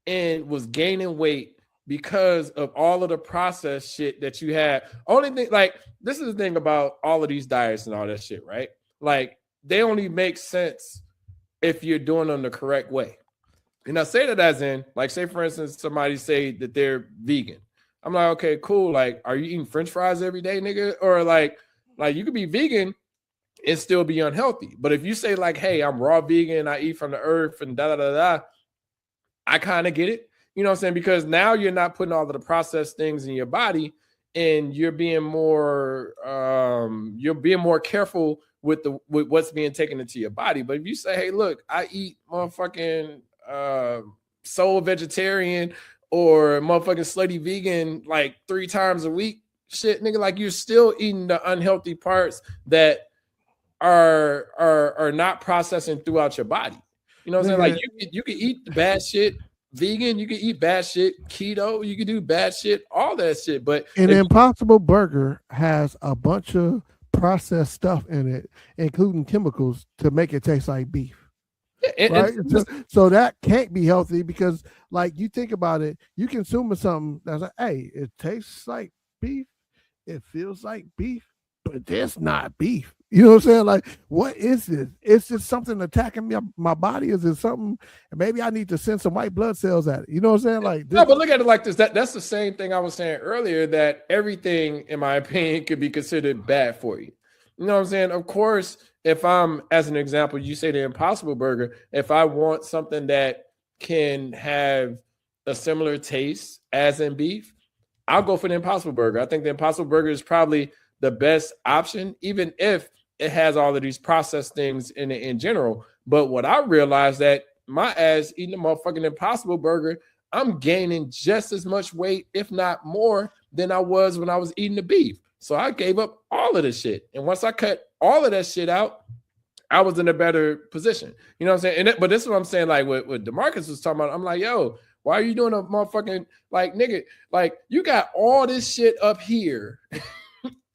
and was gaining weight because of all of the processed shit that you had. Only thing, like, this is the thing about all of these diets and all that shit, right? Like, they only make sense if you're doing them the correct way. And I say that as in, like, say for instance, somebody say that they're vegan. I'm like, okay, cool. Like, are you eating French fries every day, nigga? Or like you could be vegan and still be unhealthy. But if you say like, hey, I'm raw vegan, I eat from the earth and da da da da, I kind of get it. You know what I'm saying? Because now you're not putting all of the processed things in your body, and you're being more careful with what's being taken into your body. But if you say, hey, look, I eat motherfucking soul vegetarian or motherfucking slutty vegan like 3 times a week, shit, nigga, like you're still eating the unhealthy parts that are not processing throughout your body. You know what I'm saying? Like you can eat the bad shit vegan, you can eat bad shit keto, you can do bad shit, all that shit. But an Impossible Burger has a bunch of processed stuff in it, including chemicals, to make it taste like beef. Right? So that can't be healthy, because like you think about it, you consuming something that's like, hey, it tastes like beef, it feels like beef, but that's not beef. You know what I'm saying? Like, what is this? It's just something attacking my body. Is it something? Maybe I need to send some white blood cells at it. You know what I'm saying? Like, no, but look at it like this. That's the same thing I was saying earlier, that everything, in my opinion, could be considered bad for you. You know what I'm saying? Of course, if I'm, as an example, you say the Impossible Burger, if I want something that can have a similar taste as in beef, I'll go for the Impossible Burger. I think the Impossible Burger is probably the best option, even if it has all of these processed things in it in general. But what I realized, that my ass eating a motherfucking Impossible Burger, I'm gaining just as much weight, if not more, than I was when I was eating the beef. So I gave up all of the shit. And once I cut all of that shit out, I was in a better position. You know what I'm saying? But this is what I'm saying, like what DeMarcus was talking about. I'm like, yo, why are you doing a motherfucking, like, nigga, like, you got all this shit up here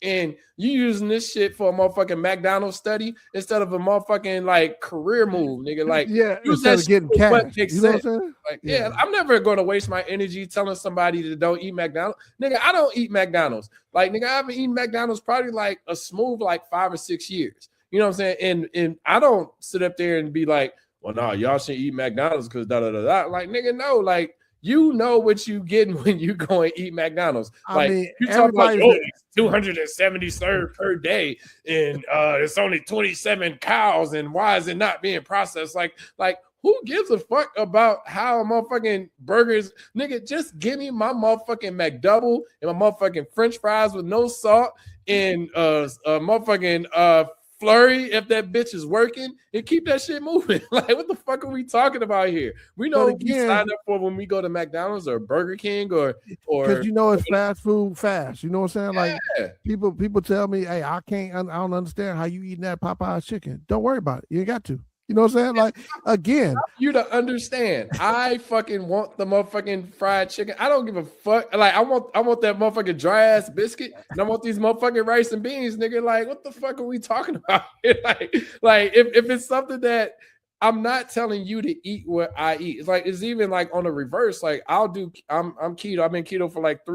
and you using this shit for a motherfucking McDonald's study instead of a motherfucking like career move, nigga. Like, yeah, instead of getting cash. You know what I'm saying? Like, yeah, I'm never gonna waste my energy telling somebody that don't eat McDonald's. Nigga, I don't eat McDonald's. Like, nigga, I haven't eaten McDonald's probably like a smooth like 5 or 6 years. You know what I'm saying? And I don't sit up there and be like, well, no, y'all shouldn't eat McDonald's because da da da da. Like, nigga, no, like, you know what you getting when you go and eat McDonald's. Like, I mean, you talk about, oh, it's 270 served per day, and it's only 27 cows, and why is it not being processed? Like who gives a fuck about how a motherfucking burgers, nigga? Just give me my motherfucking McDouble and my motherfucking French fries with no salt and motherfucking flurry if that bitch is working, and keep that shit moving. Like, what the fuck are we talking about here? We know what we sign up for when we go to McDonald's or Burger King or because you know it's fast food fast. You know what I'm saying? Yeah. Like people tell me, hey, I don't understand how you eating that Popeye's chicken. Don't worry about it. You ain't got to. You know what I'm saying? Like, again, you to understand, I fucking want the motherfucking fried chicken. I don't give a fuck. Like, I want that motherfucking dry ass biscuit, and I want these motherfucking rice and beans, nigga. Like, what the fuck are we talking about here? Like if it's something that I'm not telling you to eat what I eat, it's like, it's even like on the reverse. Like, I'm keto. I've been keto for like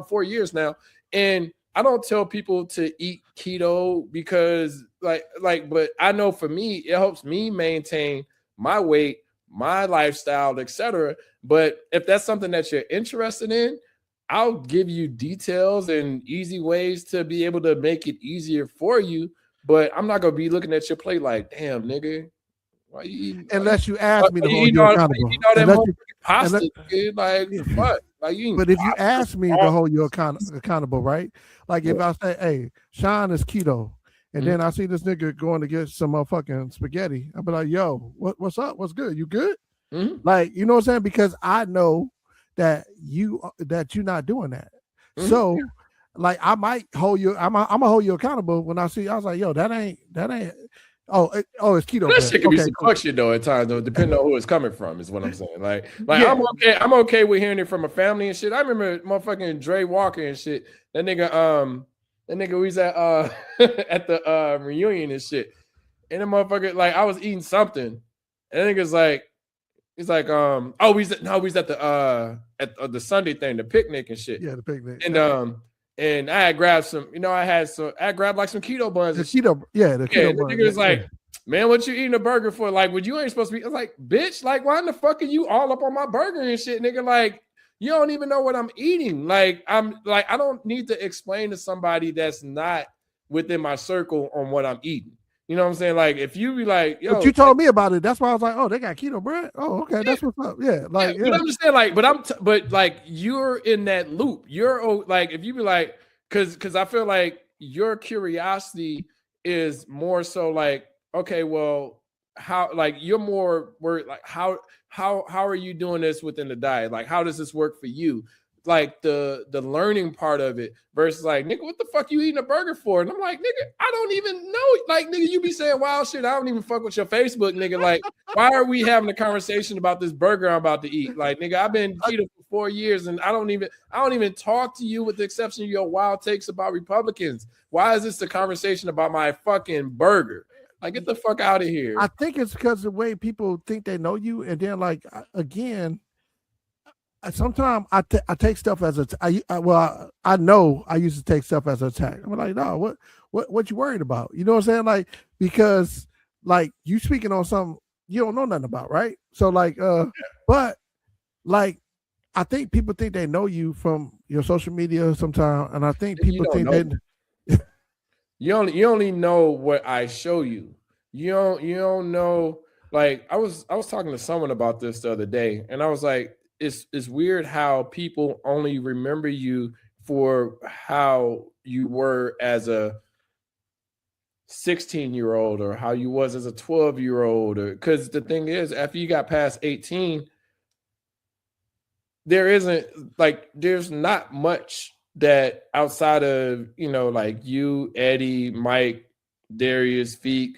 4 years now, and I don't tell people to eat keto because but I know for me, it helps me maintain my weight, my lifestyle, etc. But if that's something that you're interested in, I'll give you details and easy ways to be able to make it easier for you. But I'm not gonna be looking at your plate like, damn, nigga, why you eating? Unless you ask me to hold you accountable. Pasta, like, what? Like, but if you ask me to hold you accountable, right? Like, if I say, hey, Sean is keto, and then I see this nigga going to get some motherfucking spaghetti, I'll be like, yo, what's up? What's good? You good? Like, you know what I'm saying? Because I know that you're not doing that. So, like, I might hold you. I'm gonna hold you accountable when I see. I was like, yo, that ain't. Oh, it's keto. That shit can be some fuck shit though at times, though, depending on who it's coming from, is what I'm saying. Like yeah. I'm okay with hearing it from a family and shit. I remember motherfucking Dre Walker and shit. That nigga was at at the reunion and shit. And the motherfucker, like, I was eating something, and the nigga's like, He's like, he's at the Sunday thing, the picnic and shit. Yeah, the picnic. And I had grabbed some, I grabbed like some keto buns. The keto buns. buns. The nigga was like, man, what you eating a burger for? Like, what you ain't supposed to be? I was like, bitch, like, why in the fuck are you all up on my burger and shit, nigga? Like, you don't even know what I'm eating. Like, I don't need to explain to somebody that's not within my circle on what I'm eating. You know what I'm saying? Like, if you be like, yo, but you told me about it. That's why I was like, oh, they got keto bread. Oh, okay, that's what's up. Yeah, like, But I'm just saying, like, but like, you're in that loop. You're like, if you be like, because I feel like your curiosity is more so like, okay, well, how, like, you're more worried, like, how are you doing this within the diet? Like, how does this work for you? Like the learning part of it versus like, nigga, what the fuck you eating a burger for? And I'm like, nigga, I don't even know. Like, nigga, you be saying wild shit. I don't even fuck with your Facebook, nigga. Like, why are we having a conversation about this burger I'm about to eat? Like, nigga, I've been keto for 4 years and I don't even talk to you with the exception of your wild takes about Republicans. Why is this the conversation about my fucking burger? Like, get the fuck out of here. I think it's because the way people think they know you, and then like again. Sometimes I take stuff as I know I used to take stuff as an attack. I'm like, no, what you worried about? You know what I'm saying? Like, because like you speaking on something you don't know nothing about, right? So like, but like, I think people think they know you from your social media sometimes, and I think people think they. You only know what I show you. You don't know. Like, I was talking to someone about this the other day, and I was like, it's weird how people only remember you for how you were as a 16-year-old or how you was as a 12-year-old, or because the thing is, after you got past 18, there's not much that outside of, like you, Eddie, Mike, Darius, Feek,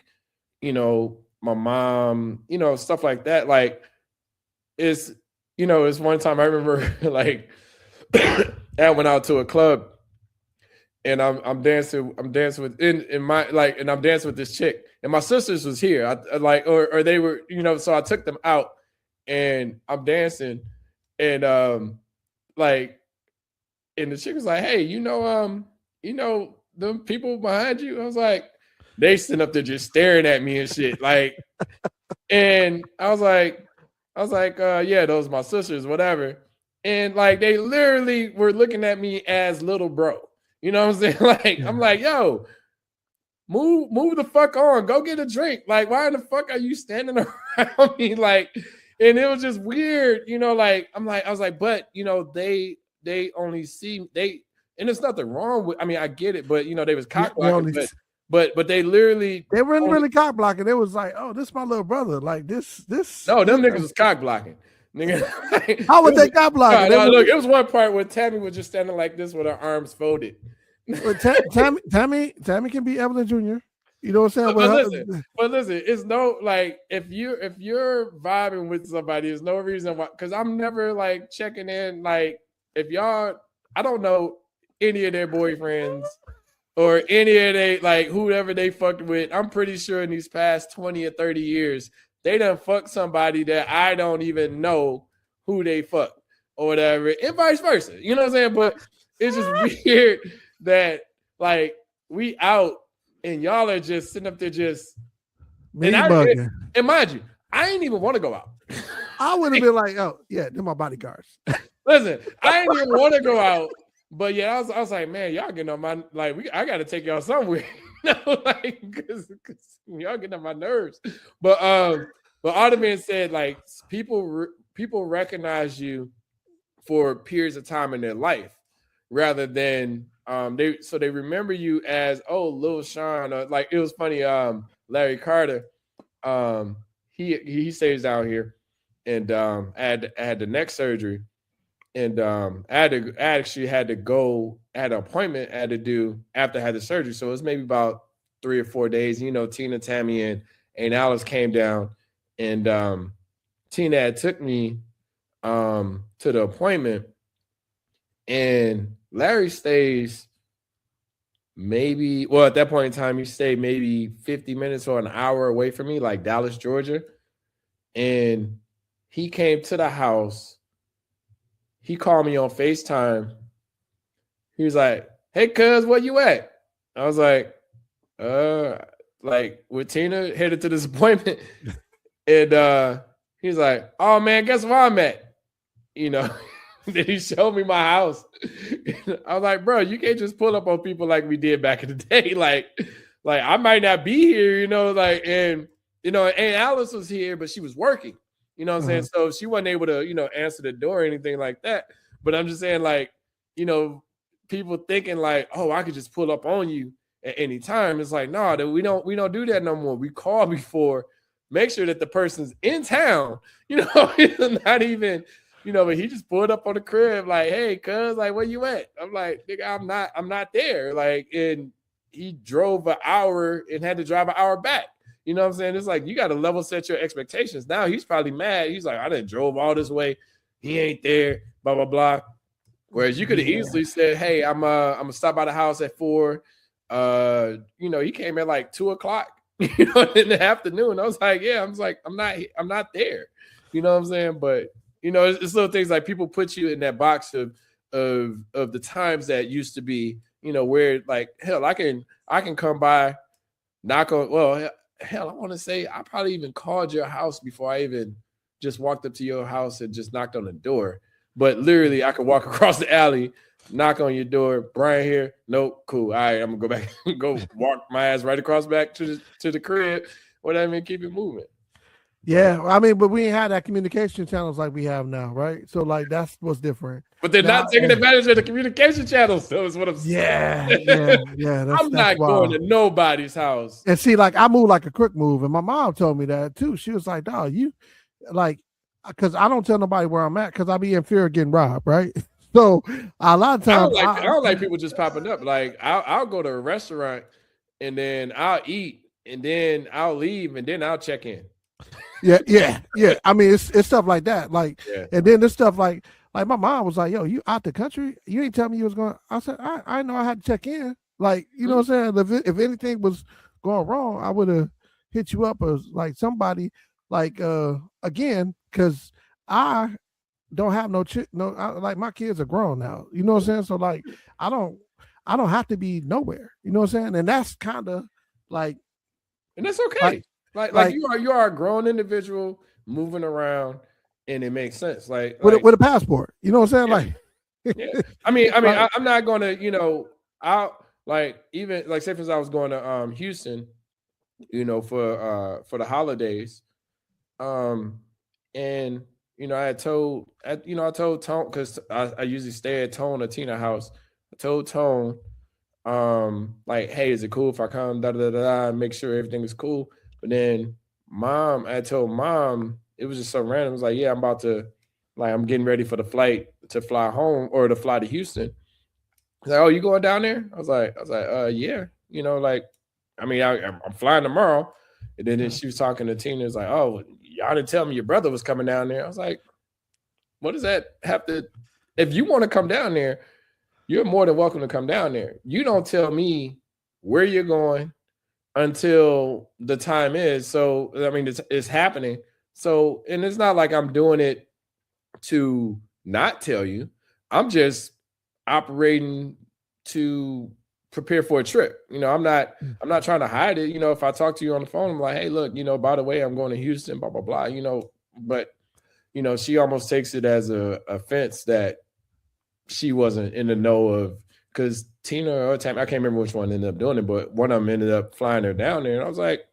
my mom, stuff like that. Like, it's one time I remember like I went out to a club and I'm dancing with in my like, and I'm dancing with this chick and my sisters was here. I like, or they were, so I took them out and I'm dancing and like, and the chick was like, hey, the people behind you? I was like, they sitting up there just staring at me and shit. Like, and I was like, yeah, those are my sisters, whatever. And like, they literally were looking at me as little bro. You know what I'm saying? Like, I'm like, yo, move the fuck on. Go get a drink. Like, why the fuck are you standing around me? Like, and it was just weird, like, I was like, but, they only see, and there's nothing wrong with, I mean, I get it, but, they was cock blocking, but they literally, they weren't really cock blocking. It was like, oh, this is my little brother. Like this. No, them niggas was cock blocking. Nigga, how was they cock blocking? Look, it was one part where Tammy was just standing like this with her arms folded. But Tammy can be Evelyn Jr. You know what I'm saying? But listen, it's no, like, if you're vibing with somebody, there's no reason why, because I'm never like checking in. Like, if y'all, I don't know any of their boyfriends or any of they, like, whoever they fucked with. I'm pretty sure in these past 20 or 30 years, they done fucked somebody that I don't even know who they fucked or whatever, and vice versa. You know what I'm saying? But it's just weird that, like, we out and y'all are just sitting up there just bugging. And mind you, I ain't even want to go out. I would have been like, oh yeah, they're my bodyguards. Listen, I didn't even want to go out, but yeah, I was like, man, y'all getting on my, like, I got to take y'all somewhere, like, because y'all getting on my nerves. But all the men said, like, people recognize you for periods of time in their life rather than they remember you as, oh, Lil Sean. Like, it was funny. Larry Carter, he stays down here, and I had the neck surgery, and I actually had to go. I had an appointment I had to do after I had the surgery, so it was maybe about 3 or 4 days. Tina, Tammy, and Alice came down, and Tina had took me to the appointment, and Larry stays maybe, well, at that point in time, he stayed maybe 50 minutes or an hour away from me, like Dallas, Georgia. And He came to the house. He called me on FaceTime. He was like, "Hey, cuz, where you at?" I was like, like with Tina, headed to this appointment. And he's like, "Oh man, guess where I'm at?" You know, then he showed me my house. I was like, "Bro, you can't just pull up on people like we did back in the day. Like I might not be here, you know, like, and you know, Aunt Alice was here, but she was working, you know what I'm saying? So she wasn't able to, you know, answer the door or anything like that. But I'm just saying, like, you know, people thinking like, oh, I could just pull up on you at any time. It's like, no, we don't do that no more. We call before, make sure that the person's in town, you know, not even, you know, but he just pulled up on the crib, like, "Hey, cuz, like, where you at?" I'm like, "Nigga, I'm not there." Like, and he drove an hour and had to drive an hour back. You know what I'm saying? It's like, you got to level set your expectations. Now he's probably mad. He's like, "I didn't drove all this way. He ain't there, blah, blah, blah." Whereas you could have easily said, "Hey, I'm gonna stop by the house at 4." You know, he came at like 2:00, you know, in the afternoon. I was like, "Yeah," I'm not there. You know what I'm saying? But you know, it's little things like people put you in that box of the times that used to be, you know, where like, hell, I can come by, knock on, well, hell, I want to say I probably even called your house before I even just walked up to your house and just knocked on the door. But literally, I could walk across the alley, knock on your door. "Brian here?" "Nope." "Cool. All right, I'm gonna go back, go walk my ass right across back to the crib, whatever, and keep it moving. Yeah, I mean, but we ain't had that communication channels like we have now, right? So like that's what's different. But they're now, not taking advantage of the communication channels. That was what I'm saying. Yeah. I'm not going to nobody's house. And see, like I move like a quick move, and my mom told me that too. She was like, "Dog, you like," because I don't tell nobody where I'm at because I be in fear of getting robbed, right? So a lot of times I don't like people just popping up. Like I'll go to a restaurant and then I'll eat and then I'll leave and then I'll check in. Yeah. I mean, it's stuff like that. Like, and then this stuff like my mom was like, "Yo, you out the country? You ain't tell me you was going." I said, I know I had to check in. Like, you know what I'm saying? If anything was going wrong, I would have hit you up as like somebody like again, because I don't have no like my kids are grown now. You know what I'm saying? So like I don't have to be nowhere. You know what I'm saying? And that's kind of like, and that's okay. Like you are a grown individual moving around, and it makes sense. Like with a passport. You know what I'm saying? Yeah. I mean, I'm not gonna, you know, I'll like even like say for instance, I was going to Houston, you know, for the holidays, and you know, I told Tone, because I usually stay at Tone or Tina house. I told Tone, like, "Hey, is it cool if I come? And make sure everything is cool." But then I told Mom, it was just so random. It was like, "Yeah, I'm getting ready for the flight to fly home or to fly to Houston." He's like, "Oh, you going down there?" I was like, "Yeah." You know, like, I mean, I'm flying tomorrow. And then she was talking to Tina. It's like, "Oh, y'all didn't tell me your brother was coming down there." I was like, "What does that have to? If you want to come down there, you're more than welcome to come down there. You don't tell me where you're going until the time is." So, I mean, it's happening. So, and it's not like I'm doing it to not tell you. I'm just operating to prepare for a trip. You know, I'm not trying to hide it. You know, if I talk to you on the phone, I'm like, "Hey, look, you know, by the way, I'm going to Houston, blah, blah, blah," you know, but you know, she almost takes it as a offense that she wasn't in the know of, because Tina or Tam, I can't remember which one ended up doing it, but one of them ended up flying her down there. And I was like,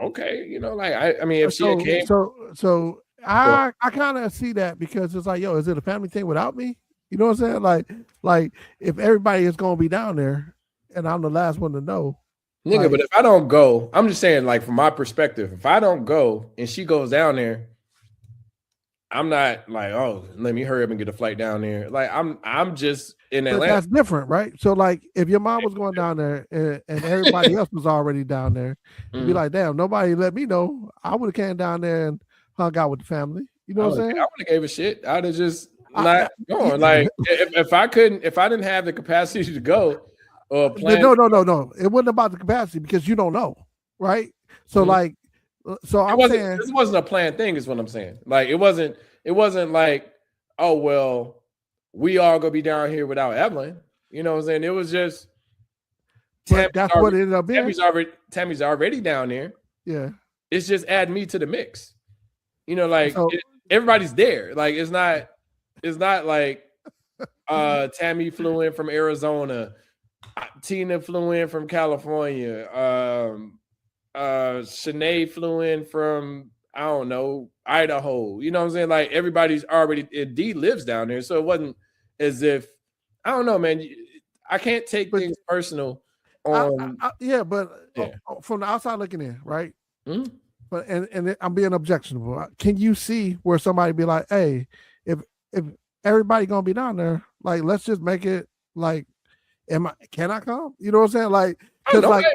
okay, you know, like I mean, if she had came, so I kind of see that, because it's like, yo, is it a family thing without me? You know what I'm saying? Like if everybody is gonna be down there and I'm the last one to know. Nigga, like, but if I don't go, I'm just saying, like, from my perspective, if I don't go and she goes down there, I'm not like, "Oh, let me hurry up and get a flight down there." Like I'm just in Atlanta. But that's different, right? So like if your mom was going down there and everybody else was already down there, you'd be like, "Damn, nobody let me know. I would have came down there and hung out with the family." You know what I'm saying? I would have gave a shit. I'd have just not going. Like if I didn't have the capacity to go or plan. No. It wasn't about the capacity, because you don't know, right? So like So I'm saying this wasn't a planned thing, is what I'm saying. Like it wasn't like, oh well, we all gonna be down here without Evelyn. You know what I'm saying? It was just that's what it ended up being. Tammy's already down there. Yeah. It's just add me to the mix. You know, like everybody's there. Like it's not like Tammy flew in from Arizona, Tina flew in from California, Shanae flew in from, I don't know, Idaho. You know what I'm saying? Like everybody's already, D lives down there. So it wasn't as if, I don't know, man. I can't take things personal on. From the outside looking in, right? Mm-hmm. But and I'm being objectionable. Can you see where somebody be like, hey, if everybody gonna be down there, like let's just make it like, can I come? You know what I'm saying? Like, because like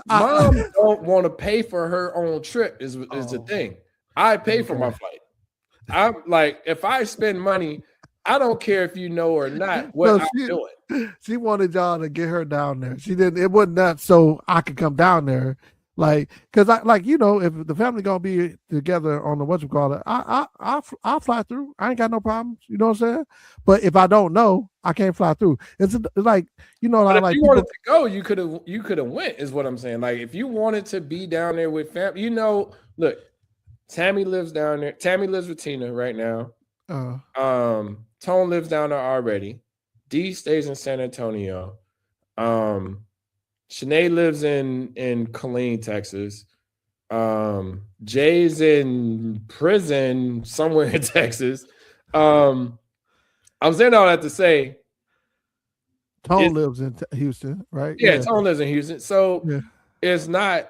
mom don't want to pay for her own trip is the thing. I pay for my flight. I'm like, if I spend money, I don't care if you know or not what I'm doing. She wanted y'all to get her down there. She didn't. It wasn't that so I could come down there. Like, cause I like, you know, if the family gonna be together on the whatchamacallit, I'll fly through. I ain't got no problems. You know what I'm saying? But if I don't know, I can't fly through. It's like, you know, but if like you wanted to go, you could have went, is what I'm saying. Like if you wanted to be down there with family, you know, look, Tammy lives down there. Tammy lives with Tina right now. Tone lives down there already. D stays in San Antonio. Shanae lives in Killeen, Texas. Jay's in prison somewhere in Texas. I'm saying all that to say Tone lives in Houston, right? Yeah, Tone lives in Houston. So it's not,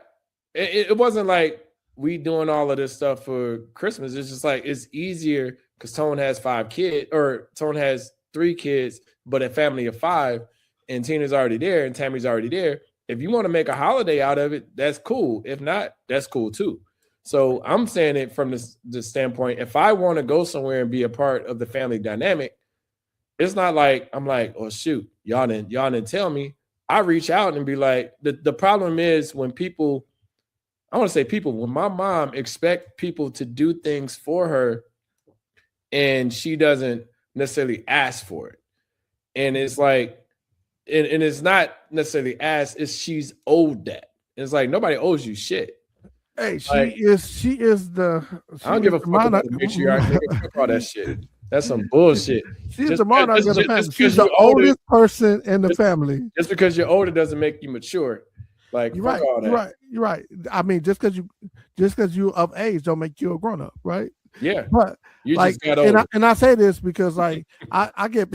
it wasn't like we doing all of this stuff for Christmas. It's just like it's easier because Tone has 5 kids, or Tone has 3 kids, but a family of 5, and Tina's already there and Tammy's already there. If you want to make a holiday out of it, that's cool. If not, that's cool too. So I'm saying it from the standpoint, if I want to go somewhere and be a part of the family dynamic, it's not like I'm like, oh shoot, y'all didn't tell me. I reach out and be like, the problem is when people, I want to say people, when my mom expect people to do things for her and she doesn't necessarily ask for it. And it's like, and it's not necessarily asked, it's she's owed that. It's like nobody owes you shit. Hey, she is the. I don't give a fuck about the matriarch. Fuck all that shit. That's some bullshit. She's the monarch of the family. She's the oldest person in the family. Just because you're older doesn't make you mature. Like you're right. All that. You're right. I mean, just because you of age don't make you a grown up, right? Yeah. But you like, just got older. And I say this because like I get.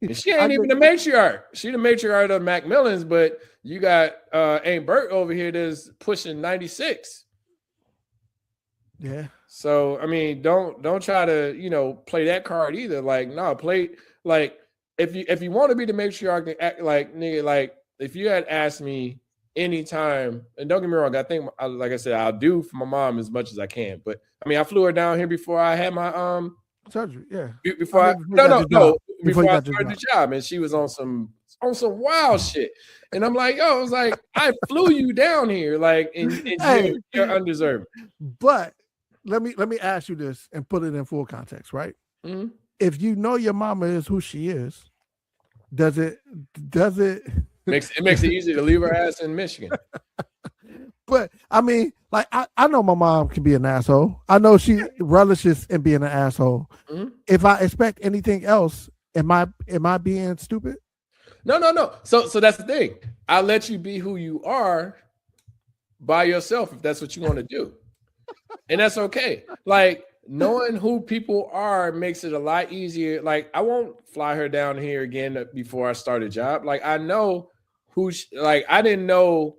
And she ain't even the matriarch. She the matriarch of Macmillans, but you got Aunt Bert over here that's pushing 96. Yeah. So I mean, don't try to play that card either. Like no, play like if you want to be the matriarch, act like nigga. Like if you had asked me anytime, and don't get me wrong, I think like I said, I'll do for my mom as much as I can. But I mean, I flew her down here before I had my surgery. Yeah. Before I started the job, and she was on some wild shit, and I'm like, yo, I was like, I flew you down here, like, and hey, you're undeserving. But let me ask you this and put it in full context, right? Mm-hmm. If you know your mama is who she is, does it makes it easy to leave her ass in Michigan? But I mean, like I know my mom can be an asshole. I know she relishes in being an asshole. Mm-hmm. If I expect anything else, am I being stupid? No. So that's the thing. I let you be who you are by yourself if that's what you want to do. And that's okay. Like knowing who people are makes it a lot easier. Like I won't fly her down here again before I start a job. Like I know who I didn't know.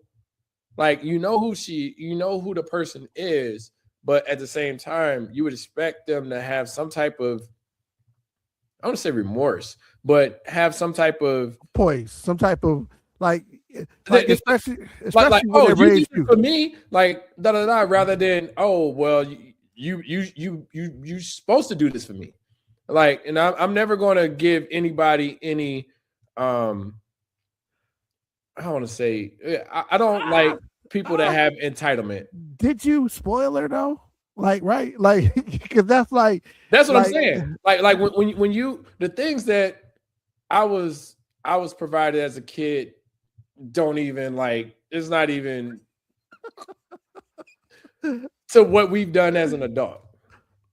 Like, who the person is, but at the same time, you would expect them to have some type of, I don't want to say remorse, but have some type of poise, some type of especially like when they raise you. For me, like rather than you supposed to do this for me, like, and I'm never going to give anybody any I don't want to say I don't like people that have entitlement. did you spoil her though? Like, right? Like, because that's what I'm saying. Like when you the things that I was provided as a kid don't even like it's not even to what we've done as an adult.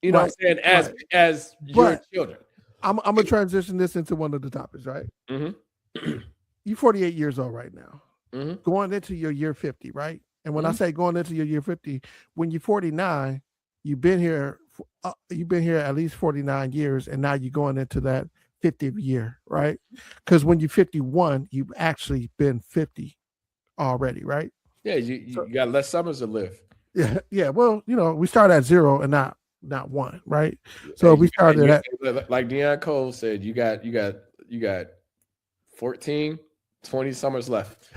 You know what I'm saying? As your children. I'm gonna transition this into one of the topics, right? Mm-hmm. You're 48 years old right now, mm-hmm. going into your year 50, right? And when I say going into your year 50, when you're 49, you've been here at least 49 years, and now you're going into that 50th year, right? Because when you're 51, you've actually been 50 already, right? Yeah, you got less summers to live. Yeah. Well, we start at 0 and not 1, right? So we started at, like Deion Cole said, you got 14, 20 summers left.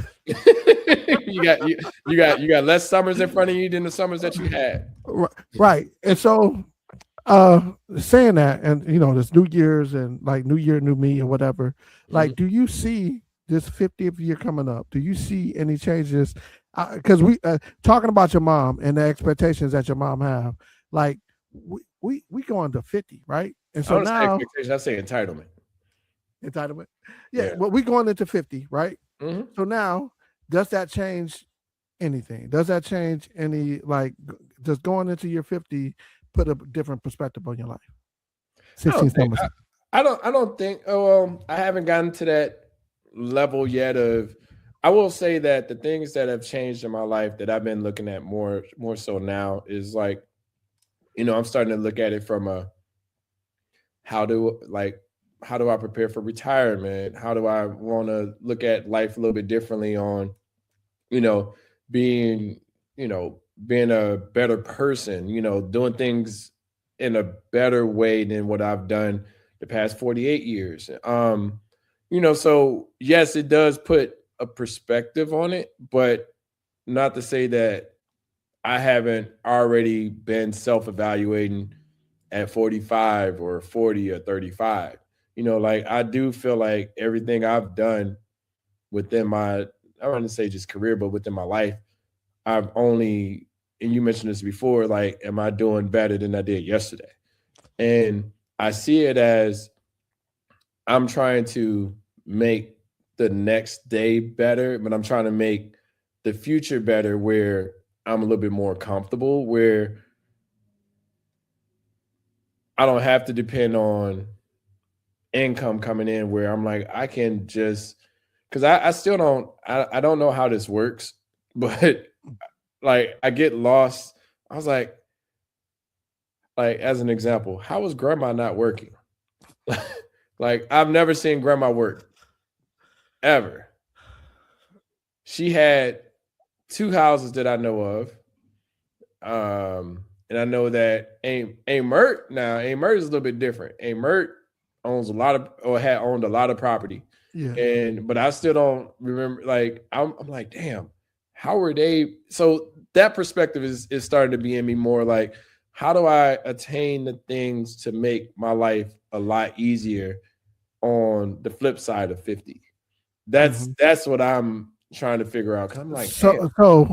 you got less summers in front of you than the summers that you had. Right. And so saying that, and there's New Year's and like New Year, New Me or whatever, like do you see this 50th year coming up? Do you see any changes? Because we talking about your mom and the expectations that your mom have, like we going to 50, right? And so now I say entitlement. Yeah. Well, we going into 50, right? So now, does that change anything? Does that change any, like, does going into your 50 put a different perspective on your life? 16 summers. I don't think I haven't gotten to that level yet of. I will say that the things that have changed in my life that I've been looking at more so now is like, I'm starting to look at it from a how do I prepare for retirement? How do I want to look at life a little bit differently on, being a better person, doing things in a better way than what I've done the past 48 years. So yes, it does put a perspective on it, but not to say that I haven't already been self-evaluating at 45 or 40 or 35. Like I do feel like everything I've done within my, I don't want to say just career, but within my life, I've only, and you mentioned this before, like, am I doing better than I did yesterday? And I see it as I'm trying to make the next day better, but I'm trying to make the future better where I'm a little bit more comfortable, where I don't have to depend on income coming in, where I'm like, I can just, because I still I don't know how this works, but like I get lost. I was like as an example, how was grandma not working? Like I've never seen grandma work ever. She had 2 houses that I know of. And I know that Mert is a little bit different. Mert owns had owned a lot of property. Yeah. But I still don't remember, like, I'm like, damn, how were they? So that perspective is starting to be in me more like, how do I attain the things to make my life a lot easier on the flip side of 50? That's what I'm trying to figure out. I'm like, so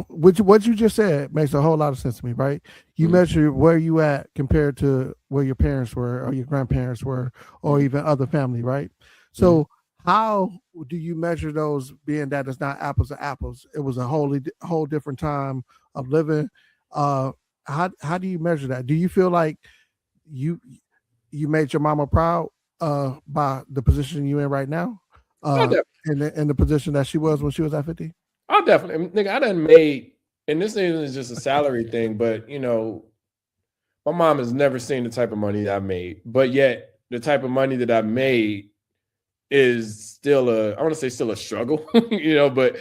what you just said makes a whole lot of sense to me, right? You measure where you at compared to where your parents were or your grandparents were or even other family, right? So how do you measure those, being that it's not apples to apples? It was a whole different time of living. How do you measure that? Do you feel like you made your mama proud by the position you're in right now? In the position that she was when she was at 50? I'll definitely, nigga, I done made, and this isn't just a salary thing, but my mom has never seen the type of money that I made, but yet the type of money that I made is still I want to say still a struggle, but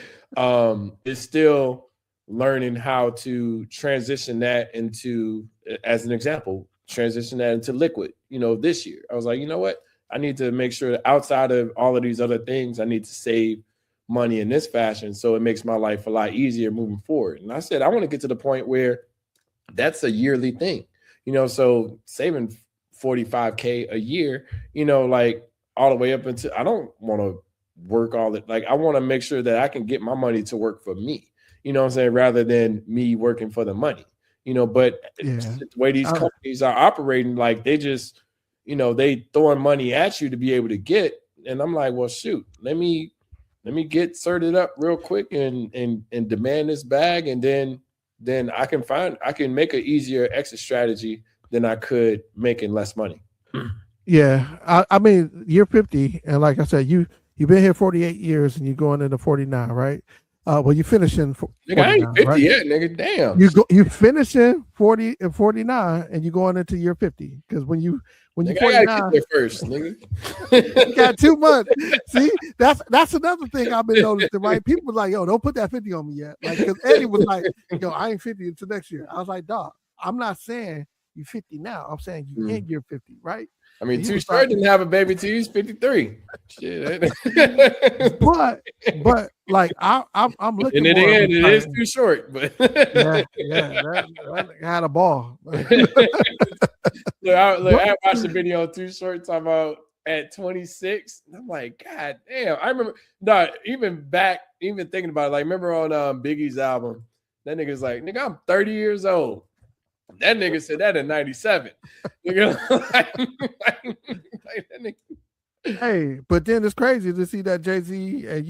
it's still learning how to transition that into, as an example, transition that into liquid, this year. I was like, you know what? I need to make sure that outside of all of these other things, I need to save money in this fashion so it makes my life a lot easier moving forward. And I said, I want to get to the point where that's a yearly thing, so saving $45K a year, like all the way up until, I don't want to work all it. Like I want to make sure that I can get my money to work for me, you know what I'm saying, rather than me working for the money, you know. But the way these companies are operating, like they just, you know, they throwing money at you to be able to get. And I'm like, well, shoot, let me get sorted up real quick and demand this bag, and then I can make an easier exit strategy than I could making less money. Yeah, I mean, you're 50, and like I said, you've been here 48 years, and you're going into 49, right? Well, you finishing. Nigga, I ain't 50 right? Yet, nigga. Damn. You finishing 40 and 49, and you're going into year 50. Because when you 49, I gotta get there first, nigga. You got 2 months. See, that's another thing I've been noticing. Right? People like, yo, don't put that 50 on me yet. Like, because Eddie was like, yo, I ain't 50 until next year. I was like, dog, I'm not saying you 50 now. I'm saying you in year 50, right? I mean, Too Short didn't have a baby till he's 53. Shit. but like I'm looking. And in the end, it is Too Short. But yeah, that had a ball. I watched the video of Too Short talking about at 26. And I'm like, God damn. I remember even thinking about it, like remember on Biggie's album, that nigga's like, nigga, I'm 30 years old. That nigga said that in 97. Hey, but then it's crazy to see that Jay-Z and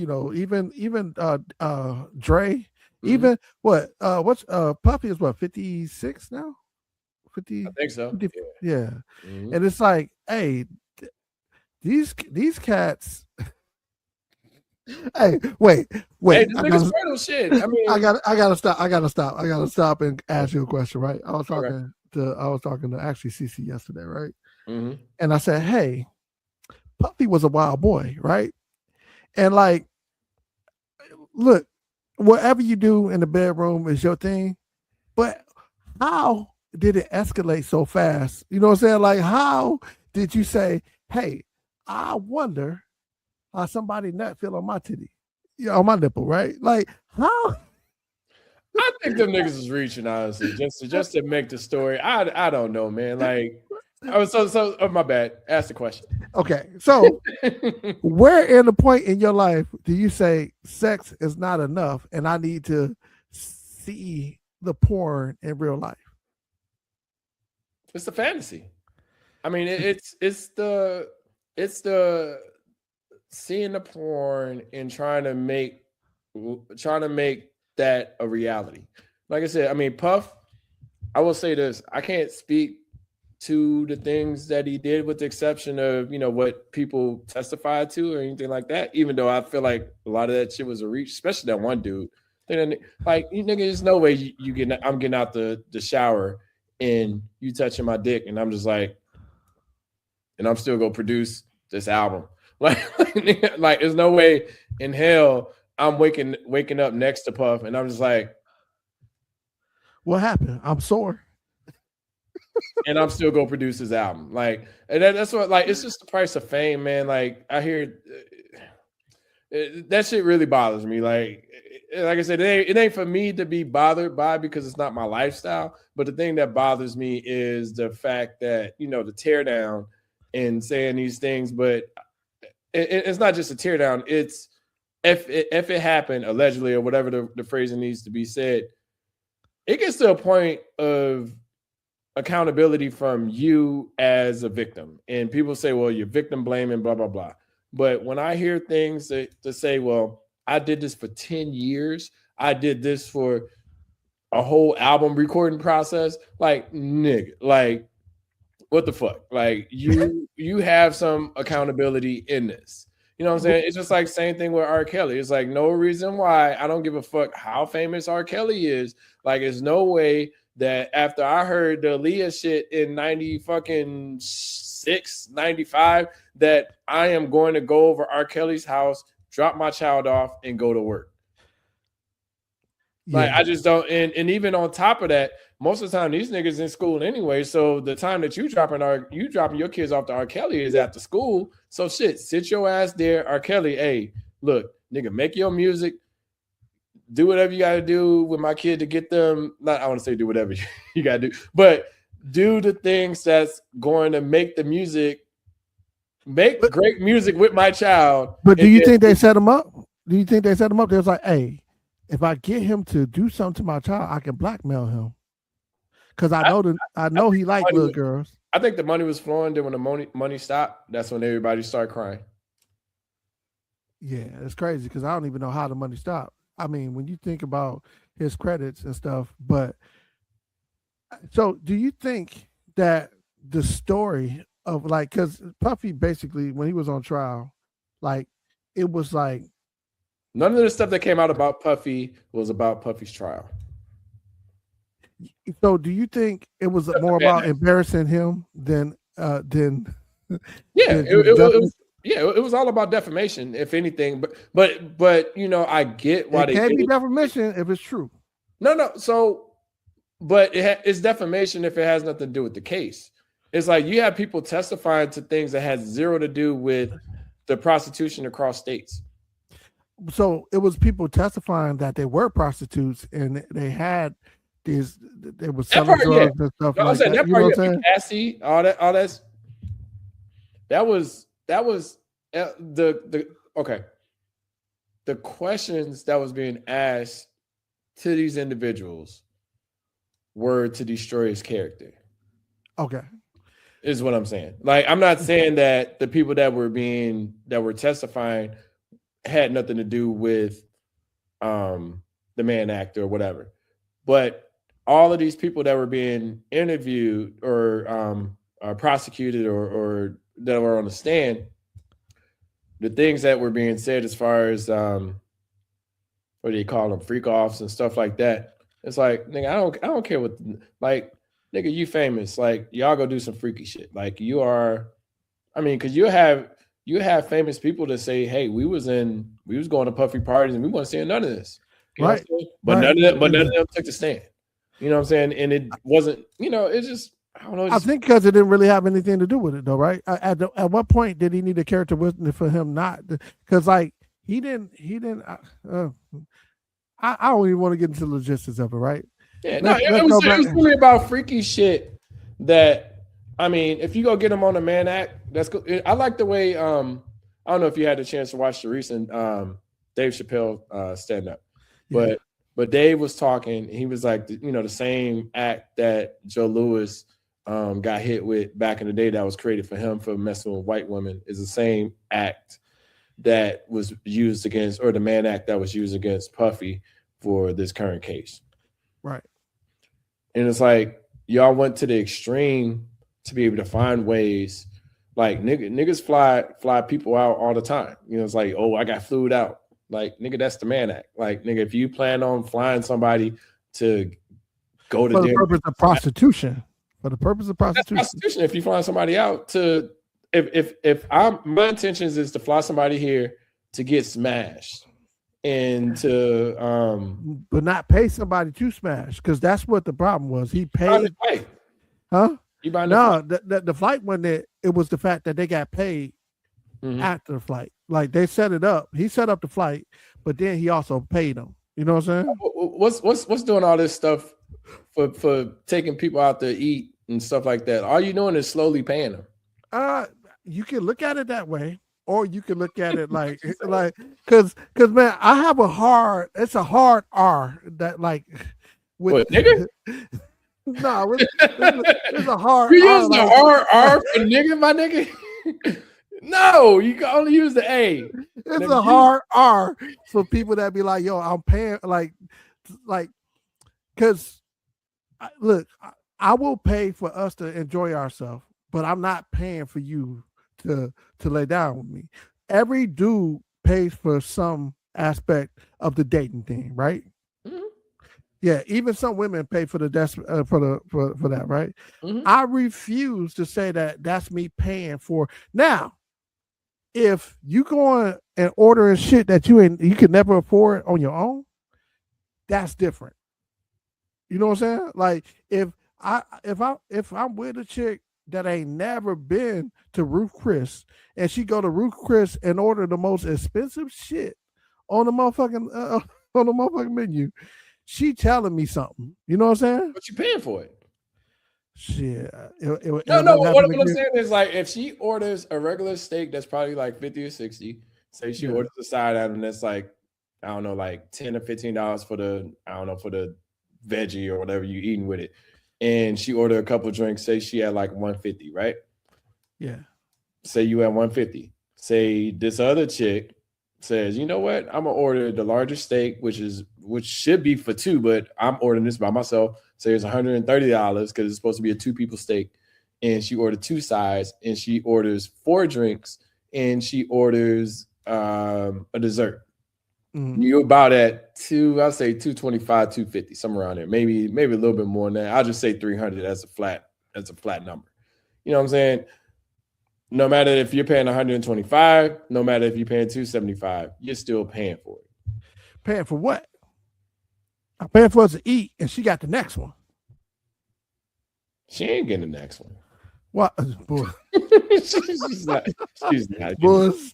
even Dre, even what's Puffy is what 56 now? 50, I think so. 50, yeah. Mm-hmm. And it's like, hey, these cats. Hey, wait. Hey, this nigga's fertile shit. I mean, I gotta stop and ask you a question, right? I was talking to actually CC yesterday, right? Mm-hmm. And I said, hey, Puffy was a wild boy, right? And like, look, whatever you do in the bedroom is your thing, but how did it escalate so fast? You know what I'm saying? Like, how did you say, hey, I wonder how somebody nut feel on my titty, on my nipple, right? Like, how? I think them niggas is reaching, honestly, just to make the story. I don't know, man. Like, my bad. Ask the question. Okay, so where in the point in your life do you say sex is not enough and I need to see the porn in real life? It's the fantasy. I mean, it's the seeing the porn and trying to make that a reality. Like I said, I mean, Puff, I will say this, I can't speak to the things that he did with the exception of, what people testified to or anything like that, even though I feel like a lot of that shit was a reach, especially that one dude. Like, you nigga, there's no way I'm getting out the shower and you touching my dick and I'm just like, and I'm still gonna produce this album. Like there's no way in hell I'm waking up next to Puff and I'm just like, what happened? I'm sore. And I'm still gonna produce his album. Like, and that's what, like, it's just the price of fame, man. Like, I hear that shit really bothers me. Like I said, it ain't for me to be bothered by because it's not my lifestyle. But the thing that bothers me is the fact that, the tear down and saying these things, but it's not just a tear down. It's if it happened allegedly or whatever the phrasing needs to be said, it gets to a point of accountability from you as a victim. And people say, well, you're victim blaming, blah, blah, blah. But when I hear things to say, well, I did this for 10 years. I did this for a whole album recording process. Like, nigga, like, what the fuck? Like, you have some accountability in this. You know what I'm saying? It's just like same thing with R. Kelly. It's like no reason why I don't give a fuck how famous R. Kelly is. Like, there's no way that after I heard the Aaliyah shit in 96, 95, that I am going to go over R. Kelly's house, drop my child off, and go to work. Yeah. Like, I just don't. And even on top of that, most of the time these niggas in school anyway. So the time that you dropping your kids off to R. Kelly is after school. So shit, sit your ass there, R. Kelly. Hey, look, nigga, make your music. Do whatever you got to do with my kid to get them. I want to say do whatever you got to do, but do the things that's going to make the music, great music with my child. But do you think they set them up? Do you think they set them up? They was like, hey, if I get him to do something to my child, I can blackmail him. Because I I know think he like little girls. I think the money was flowing. Then when the money stopped, that's when everybody started crying. Yeah, it's crazy because I don't even know how the money stopped. I mean, when you think about his credits and stuff, but so do you think that the story of like, because Puffy basically, when he was on trial, like it was like none of the stuff that came out about Puffy was about Puffy's trial. So do you think it was more about embarrassing him than yeah, than it was all about defamation, if anything. But you know, I get why it they can't did be it. defamation if it's true. No. So, but it's defamation if it has nothing to do with the case. It's like you have people testifying to things that has zero to do with the prostitution across states. So it was people testifying that they were prostitutes and they had these, they were selling drugs and stuff like that. You know what I'm saying? Cassie, all that's that was the okay. The questions that was being asked to these individuals were to destroy his character. Okay. Is what I'm saying. Like, I'm not saying that the people that were testifying had nothing to do with the Mann Act or whatever. But all of these people that were being interviewed or prosecuted or that were on the stand, the things that were being said as far as what do you call them, freak offs and stuff like that. It's like, nigga, I don't care what, like, nigga, you famous. Like, y'all go do some freaky shit. Like, you are, I mean, because you have famous people that say, hey, we was going to Puffy parties and we weren't seeing none of this. Right. But none of them took the stand. You know what I'm saying? And it wasn't, you know, it's just, I don't know. I think because it didn't really have anything to do with it, though, right? At what point did he need a character witness for him not? Because like he didn't. I don't even want to get into the logistics of it, right? Yeah, it was really about freaky shit. That, I mean, if you go get him on the Mann Act, that's cool. I like the way. I don't know if you had the chance to watch the recent Dave Chappelle stand up, but Dave was talking. He was like, you know, the same act that Joe Louis got hit with back in the day that was created for him for messing with white women is the same act that was used against, or the Mann Act that was used against Puffy for this current case. Right. And it's like, y'all went to the extreme to be able to find ways. Like, niggas fly people out all the time. You know, it's like, oh, I got flued out. Like, nigga, that's the Mann Act. Like, nigga, if you plan on flying somebody to go to for the purpose of prostitution. For the purpose of prostitution. If you fly somebody out to, my intentions is to fly somebody here to get smashed and to but not pay somebody to smash, because that's what the problem was. He paid. Huh? You buying the flight wasn't it. It was the fact that they got paid after the flight. Like, they set it up. He set up the flight, but then he also paid them. You know what I'm saying? What's doing all this stuff for taking people out to eat and stuff like that? All you doing is slowly paying them. You can look at it that way, or you can look at it like because man, I have a hard R that like with what, nigga? No, it's a hard. You use the R for nigga, my nigga. No, you can only use the A. It's a hard R for people that be like, yo, I'm paying like, because look, I will pay for us to enjoy ourselves, but I'm not paying for you to lay down with me. Every dude pays for some aspect of the dating thing, right? Mm-hmm. Yeah, even some women pay for the for that, right? Mm-hmm. I refuse to say that that's me paying for. Now, if you going and ordering shit that you could never afford on your own, that's different. You know what I'm saying? Like, if I'm with a chick that ain't never been to Ruth Chris, and she go to Ruth Chris and order the most expensive shit on the motherfucking menu, she telling me something. You know what I'm saying? But you paying for it? Shit. No. What I'm saying is, like, if she orders a regular steak that's probably like 50 or 60, say she orders a side item that's like I don't know, like $10 or $15 for the, I don't know, for the veggie or whatever you eating with it. And she ordered a couple of drinks. Say she had like 150, right? Yeah. Say you at 150. Say this other chick says, you know what? I'm gonna order the larger steak, which should be for two, but I'm ordering this by myself. Say it's $130 because it's supposed to be a 2-people steak. And she ordered 2 sides, and she orders 4 drinks, and she orders a dessert. Mm-hmm. You about at I'll say 225, 250, somewhere around there. Maybe a little bit more than that. I'll just say 300 as a flat number. You know what I'm saying? No matter if you're paying 125, no matter if you're paying 275, you're still paying for it. Paying for what? I'm paying for us to eat, and she got the next one. She ain't getting the next one. What? she's not. Bulls.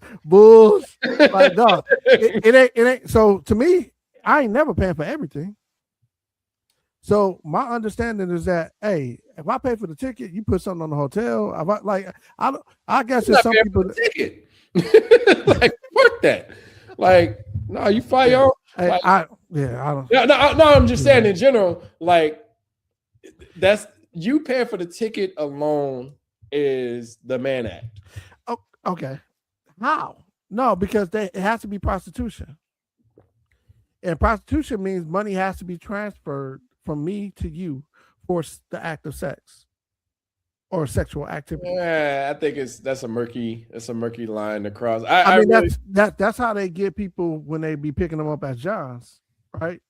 Like, no, it ain't. So to me, I ain't never paying for everything. So my understanding is that, hey, if I pay for the ticket, you put something on the hotel. I guess it's some people. Ticket. Like, fuck that. Like, no, you fly your own. Hey, like, I don't. No, I'm just saying in general. Like, that's you paying for the ticket alone is the man act. Oh, okay. How? No, because it has to be prostitution, and prostitution means money has to be transferred from me to you for the act of sex or sexual activity. Yeah, I think that's a murky line to cross. I mean, that's how they get people when they be picking them up as Johns, right?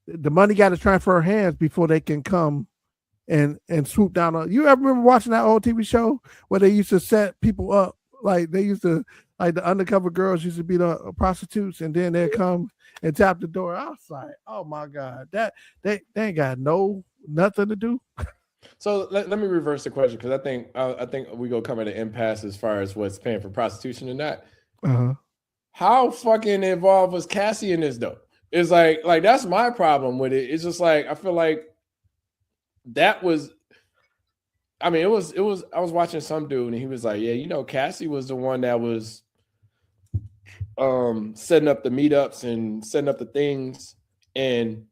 The money got to transfer hands before they can come and swoop down on. You ever remember watching that old TV show where they used to set people up? Like they used to, like the undercover girls used to be the prostitutes, and then they'd come and tap the door. I was like, oh my God, that they ain't got nothing to do. So let me reverse the question, because I think we go come at an impasse as far as what's paying for prostitution and that. Uh-huh. How fucking involved was Cassie in this though? It's like that's my problem with it. It's just like I feel like that was. I mean, it was. I was watching some dude, and he was like, "Yeah, Cassie was the one that was setting up the meetups and setting up the things." And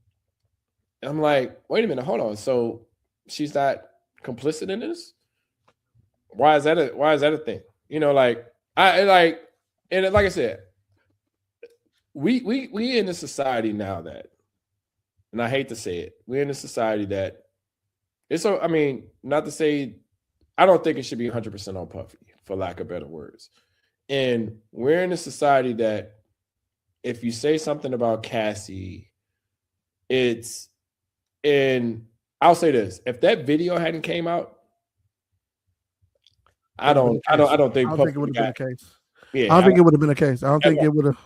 I'm like, "Wait a minute, hold on. So she's not complicit in this? Why is that a thing? And like I said, we in a society now that, and I hate to say it, we're in a society that. It's so, I mean, not to say, I don't think it should be 100% on Puffy, for lack of better words. And we're in a society that if you say something about Cassie, and I'll say this: if that video hadn't came out, I don't think it would have been the case. Yeah, I don't think it would have been the case. I don't think it would have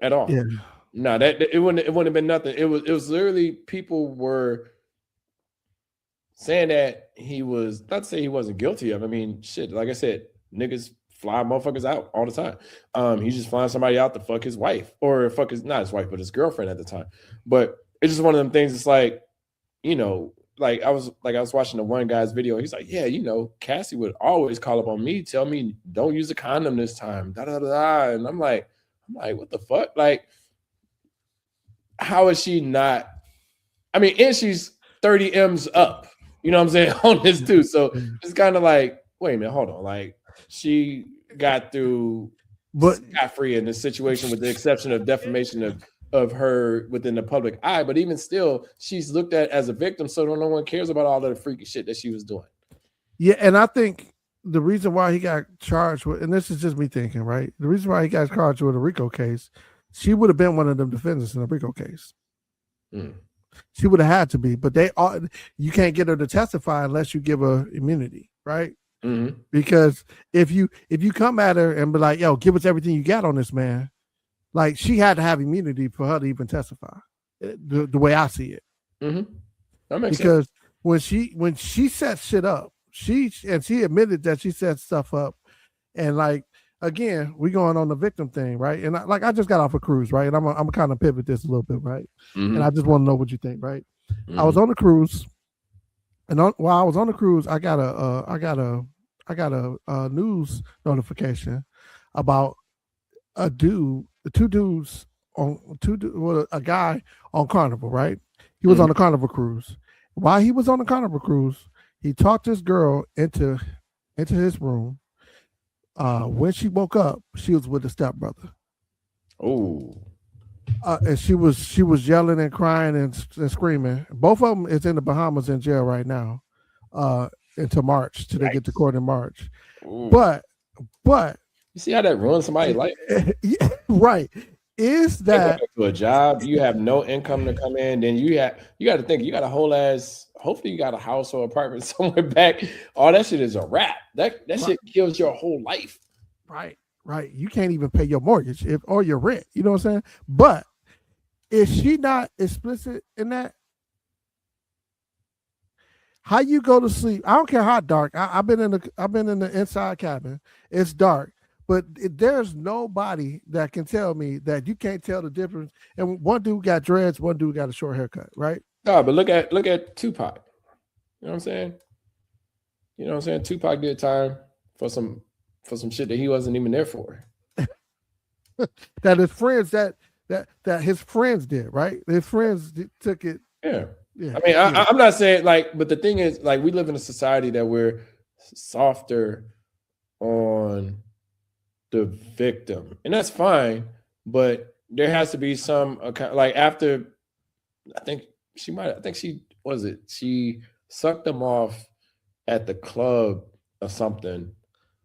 at all. Yeah, no, it wouldn't have been nothing. It was literally people were saying that he was, not to say he wasn't guilty of. I mean, shit, like I said, niggas fly motherfuckers out all the time. He's just flying somebody out to fuck his wife, or fuck not his wife, but his girlfriend at the time. But it's just one of them things. It's like, like I was watching the one guy's video. He's like, yeah, Cassie would always call up on me, tell me don't use a condom this time, da da da. And I'm like, what the fuck? Like, how is she not? I mean, and she's 30 M's up. You know what I'm saying, on this too. So it's kind of like, wait a minute, hold on. Like, she got through scot-free in this situation, with the exception of defamation of her within the public eye. But even still, she's looked at as a victim, so no one cares about all of the freaky shit that she was doing. Yeah, and I think the reason why he got charged with, and this is just me thinking, right? The reason why he got charged with a RICO case, she would have been one of them defendants in a RICO case. She would have had to be, but you can't get her to testify unless you give her immunity, right? Mm-hmm. Because if you come at her and be like, yo, give us everything you got on this man, like, she had to have immunity for her to even testify. The way I see it, that makes because sense. when she set shit up, she admitted that she set stuff up, and like, again, we going on the victim thing, right? And I just got off a cruise, right? And I'm kind of pivot this a little bit, right? And I just want to know what you think, right? I was on the cruise, and while I was on the cruise, I got a news notification about the two dudes a guy on Carnival, right? He was on the Carnival cruise. While he was on the Carnival cruise, he talked this girl into his room. When she woke up, she was with the stepbrother. Oh. And she was yelling and crying and screaming. Both of them is in the Bahamas in jail right now, until March, till they get to court in March. Ooh. But you see how that ruins somebody's life? Right. Is that to a job? You have no income to come in, then you got to think you got a whole ass. Hopefully, you got a house or apartment somewhere back. All that shit is a wrap. That shit kills your whole life. Right. You can't even pay your mortgage or your rent. You know what I'm saying? But is she not explicit in that? How you go to sleep? I don't care how dark. I've been in the inside cabin. It's dark. But there's nobody that can tell me that you can't tell the difference. And one dude got dreads, one dude got a short haircut, right? No, but look at Tupac. You know what I'm saying? You know what I'm saying? Tupac did time for some shit that he wasn't even there for. That his friends that his friends did, right? His friends took it. Yeah. I mean, I'm not saying but the thing is, we live in a society that we're softer on the victim, and that's fine, but there has to be some after I think she sucked them off at the club or something,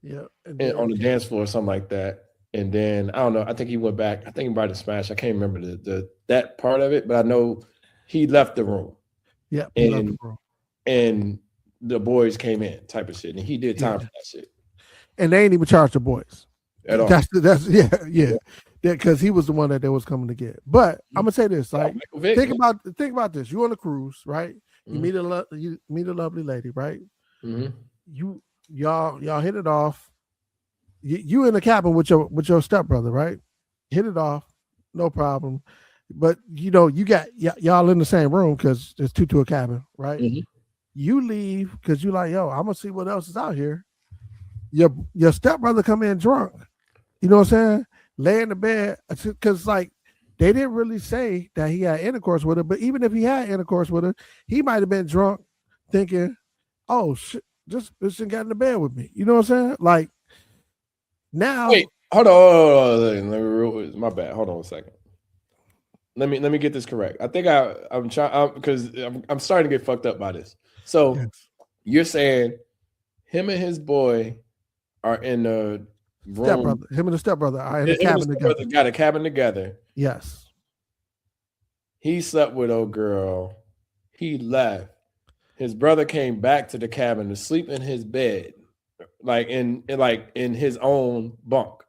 on the dance floor or something like that, and then I don't know, I think he went back, I think he might have smashed, I can't remember that part of it, but I know he left the room, and the boys came in type of shit, and he did time for that shit, and they ain't even charged the boys at all. That's because he was the one that they was coming to get. But I'm gonna say this: think about this. You on a cruise, right? You meet a lovely lady, right? Y'all hit it off. You in the cabin with your stepbrother, right? Hit it off, no problem. But you got y'all in the same room because there's two to a cabin, right? You leave because you like, yo, I'm gonna see what else is out here. Your stepbrother come in drunk. You know what I'm saying? Lay in the bed, because they didn't really say that he had intercourse with her. But even if he had intercourse with her, he might have been drunk, thinking, "Oh shit, this bitch got in the bed with me." You know what I'm saying? Now, wait, hold on. My bad. Hold on a second. Let me get this correct. I think I'm trying because I'm starting to get fucked up by this. So you're saying him and his boy are in the room. Him and the stepbrother are in a cabin together. Got a cabin together. Yes. He slept with old girl. He left. His brother came back to the cabin to sleep in his bed, in his own bunk.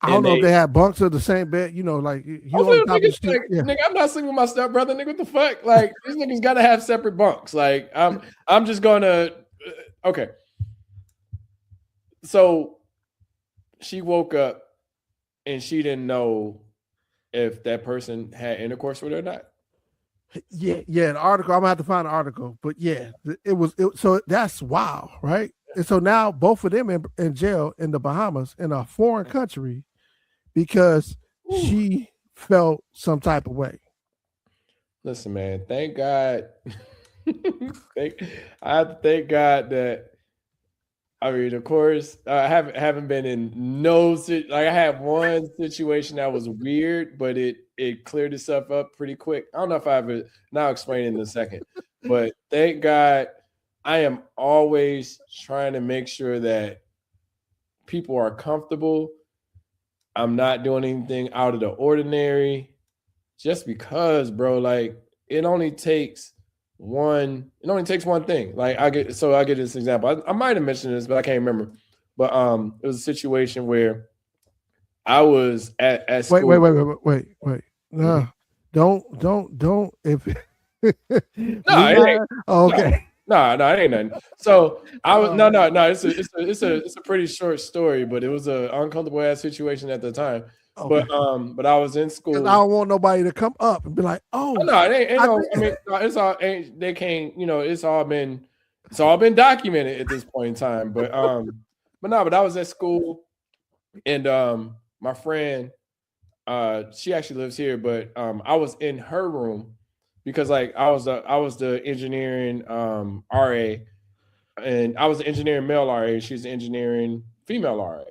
I don't know if they had bunks or the same bed. Nigga, I'm not sleeping with my stepbrother. Nigga, what the fuck? These niggas gotta have separate bunks. I'm just gonna. Okay. So she woke up and she didn't know if that person had intercourse with her or not. Yeah. The article, I'm gonna have to find the article, but yeah, so that's wild, right? And so now both of them in jail in the Bahamas in a foreign country because she felt some type of way. Listen, man, thank God. I have to thank God that. I mean, of course, I haven't been in I had one situation that was weird, but it cleared itself up pretty quick. I don't know if I have now explain it in a second, but thank God I am always trying to make sure that people are comfortable. I'm not doing anything out of the ordinary just because, bro, it only takes one thing. I get this example. I might have mentioned this, but I can't remember. But it was a situation where I was at school. Wait. No, don't. If no, okay. No, it ain't nothing. So I was no. It's a pretty short story, but it was an uncomfortable ass situation at the time. Okay. But I was in school. I don't want nobody to come up and be like, "Oh, no, it ain't no. I mean, it's all. They can't. It's all been documented at this point in time. But I was at school, and my friend, she actually lives here, but I was in her room because like I was the engineering RA, and I was the engineering male RA. She's the engineering female RA.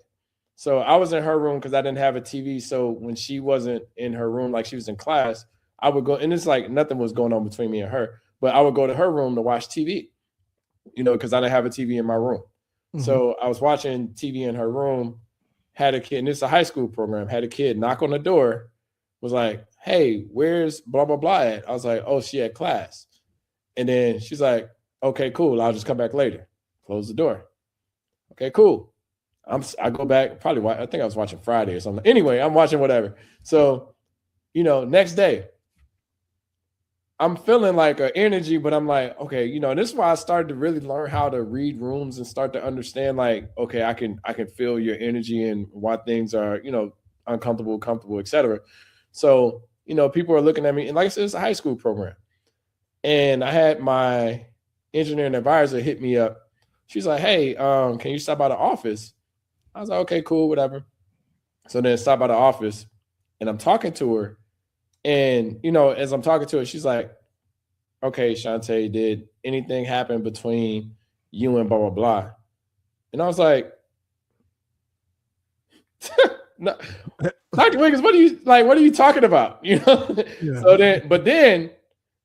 So I was in her room because I didn't have a TV. So when she wasn't in her room, like she was in class, I would go, and it's like nothing was going on between me and her, but I would go to her room to watch TV, because I didn't have a TV in my room. Mm-hmm. So I was watching TV in her room, had a kid, and it's a high school program, had a kid knock on the door, was like, hey, where's blah, blah, blah at? I was like, oh, she had class. And then she's like, okay, cool. I'll just come back later. Close the door. Okay, cool. I go back, I think I was watching Friday or something. Anyway, I'm watching whatever. So, next day, I'm feeling like an energy, but I'm like, okay, and this is why I started to really learn how to read rooms and start to understand, like, okay, I can feel your energy and why things are, uncomfortable, comfortable, etc. So, people are looking at me, and like I said, it's a high school program. And I had my engineering advisor hit me up. She's like, hey, can you stop by the office? I was like, okay, cool, whatever. So then stop by the office, and I'm talking to her. And, as I'm talking to her, she's like, okay, Shantae, did anything happen between you and blah, blah, blah? And I was like, no, Dr. Wiggins, what are you talking about? Yeah. So then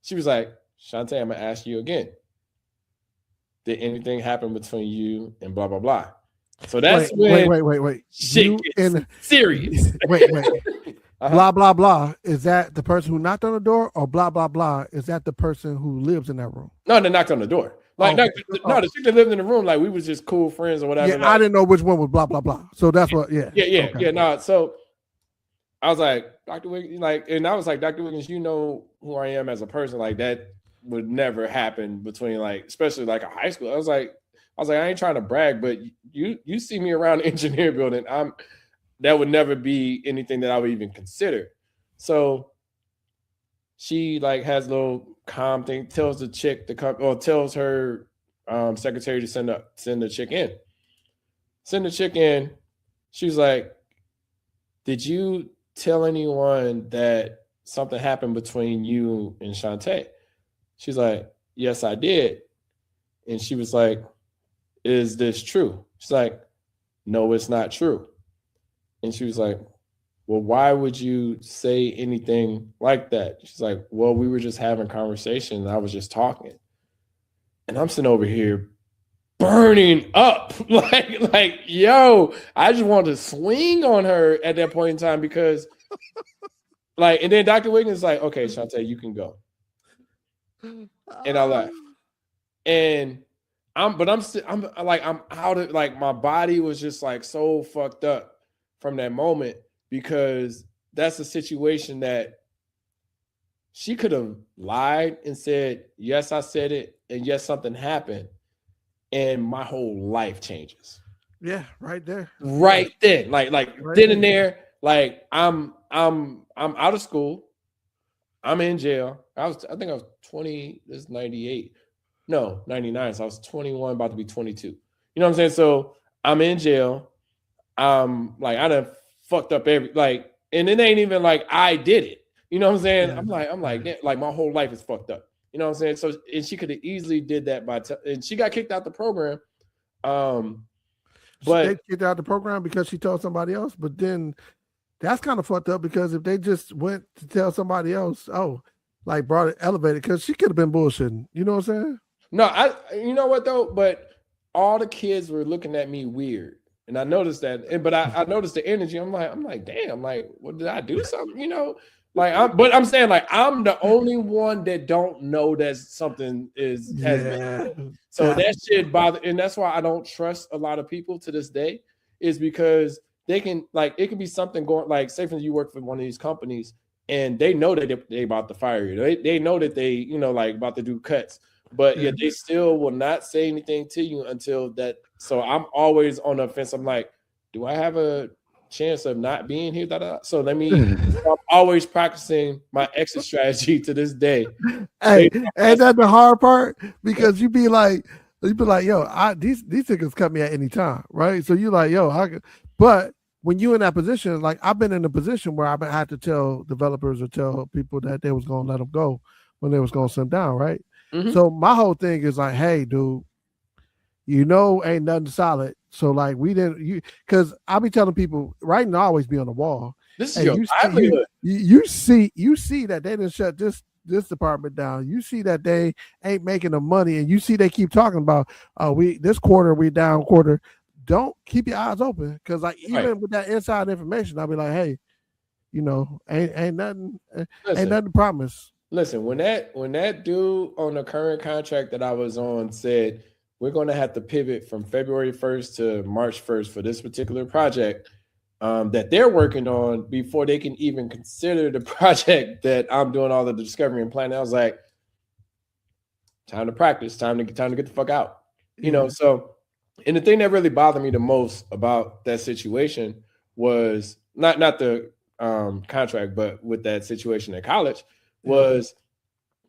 she was like, Shantae, I'm going to ask you again. Did anything happen between you and blah, blah, blah? So that's wait. Shit gets serious. Wait. Blah, blah, blah. Is that the person who knocked on the door, or blah, blah, blah? Is that the person who lives in that room? No, they knocked on the door. Like, the chick that lived in the room, like we was just cool friends or whatever. Yeah, like, I didn't know which one was blah, blah, blah. So that's what, yeah. No, so I was like, Dr. Wiggins, and I was like, Dr. Wiggins, you know who I am as a person. Like that would never happen between especially a high school. I was like, I ain't trying to brag, but you see me around the engineering building, that would never be anything that I would even consider. So she has a little calm thing, tells the chick to come, or tells her secretary to send the chick in. Send the chick in. She's like, did you tell anyone that something happened between you and Shantae? She's like, yes, I did. And she was like, is this true? She's like, no, it's not true. And she was like, well, why would you say anything like that? She's like, well, we were just having conversation and I was just talking. And I'm sitting over here burning up. Yo, I just wanted to swing on her at that point in time because and then Dr. Wiggins is like, okay, Shantae, you can go. And I left. And I'm out of my body was just so fucked up from that moment, because that's a situation that she could have lied and said, yes, I said it, and yes, something happened, and my whole life changes. Yeah, right there. Right then. Right then and there, I'm out of school. I'm in jail. I think I was 20, this is 98. No, 99. So I was 21, about to be 22. You know what I'm saying? So I'm in jail. I done fucked up and it ain't even I did it. You know what I'm saying? Yeah. I'm like, my whole life is fucked up. You know what I'm saying? So, and she could have easily did that and she got kicked out the program. But they kicked out the program because she told somebody else. But then that's kind of fucked up, because if they just went to tell somebody else, brought it elevated, because she could have been bullshitting. You know what I'm saying? No, you know what though? But all the kids were looking at me weird. And I noticed that, but I noticed the energy. I'm like, damn, what did I do something? But I'm saying I'm the only one that don't know that something has been. So that shit bother, and that's why I don't trust a lot of people to this day, is because they can it can be something going, say for you work for one of these companies and they know that they about to fire you. They know that they, about to do cuts. But yet they still will not say anything to you until that. So I'm always on the fence. I'm like, do I have a chance of not being here? So I'm always practicing my exit strategy to this day. Hey, ain't that the hard part? Because you be like, yo, these tickets cut me at any time, right? So you like, yo, but when you're in that position, like I've been in a position where I've had to tell developers or tell people that they was going to let them go when they was going to send down, right? Mm-hmm. So my whole thing is like, hey, dude, ain't nothing solid. So like we didn't, because I'll be telling people, writing always be on the wall. This is your livelihood. You see that they didn't shut this department down. You see that they ain't making the money, and you see they keep talking about this quarter we down quarter. Don't keep your eyes open, because like even with that inside information, I'll be like, hey, ain't nothing to promise. Listen, when that dude on the current contract that I was on said we're going to have to pivot from February 1st to March 1st for this particular project that they're working on before they can even consider the project that I'm doing all of the discovery and planning, I was like, time to practice, time to get the fuck out. So. And the thing that really bothered me the most about that situation was not the contract, but with that situation at college was,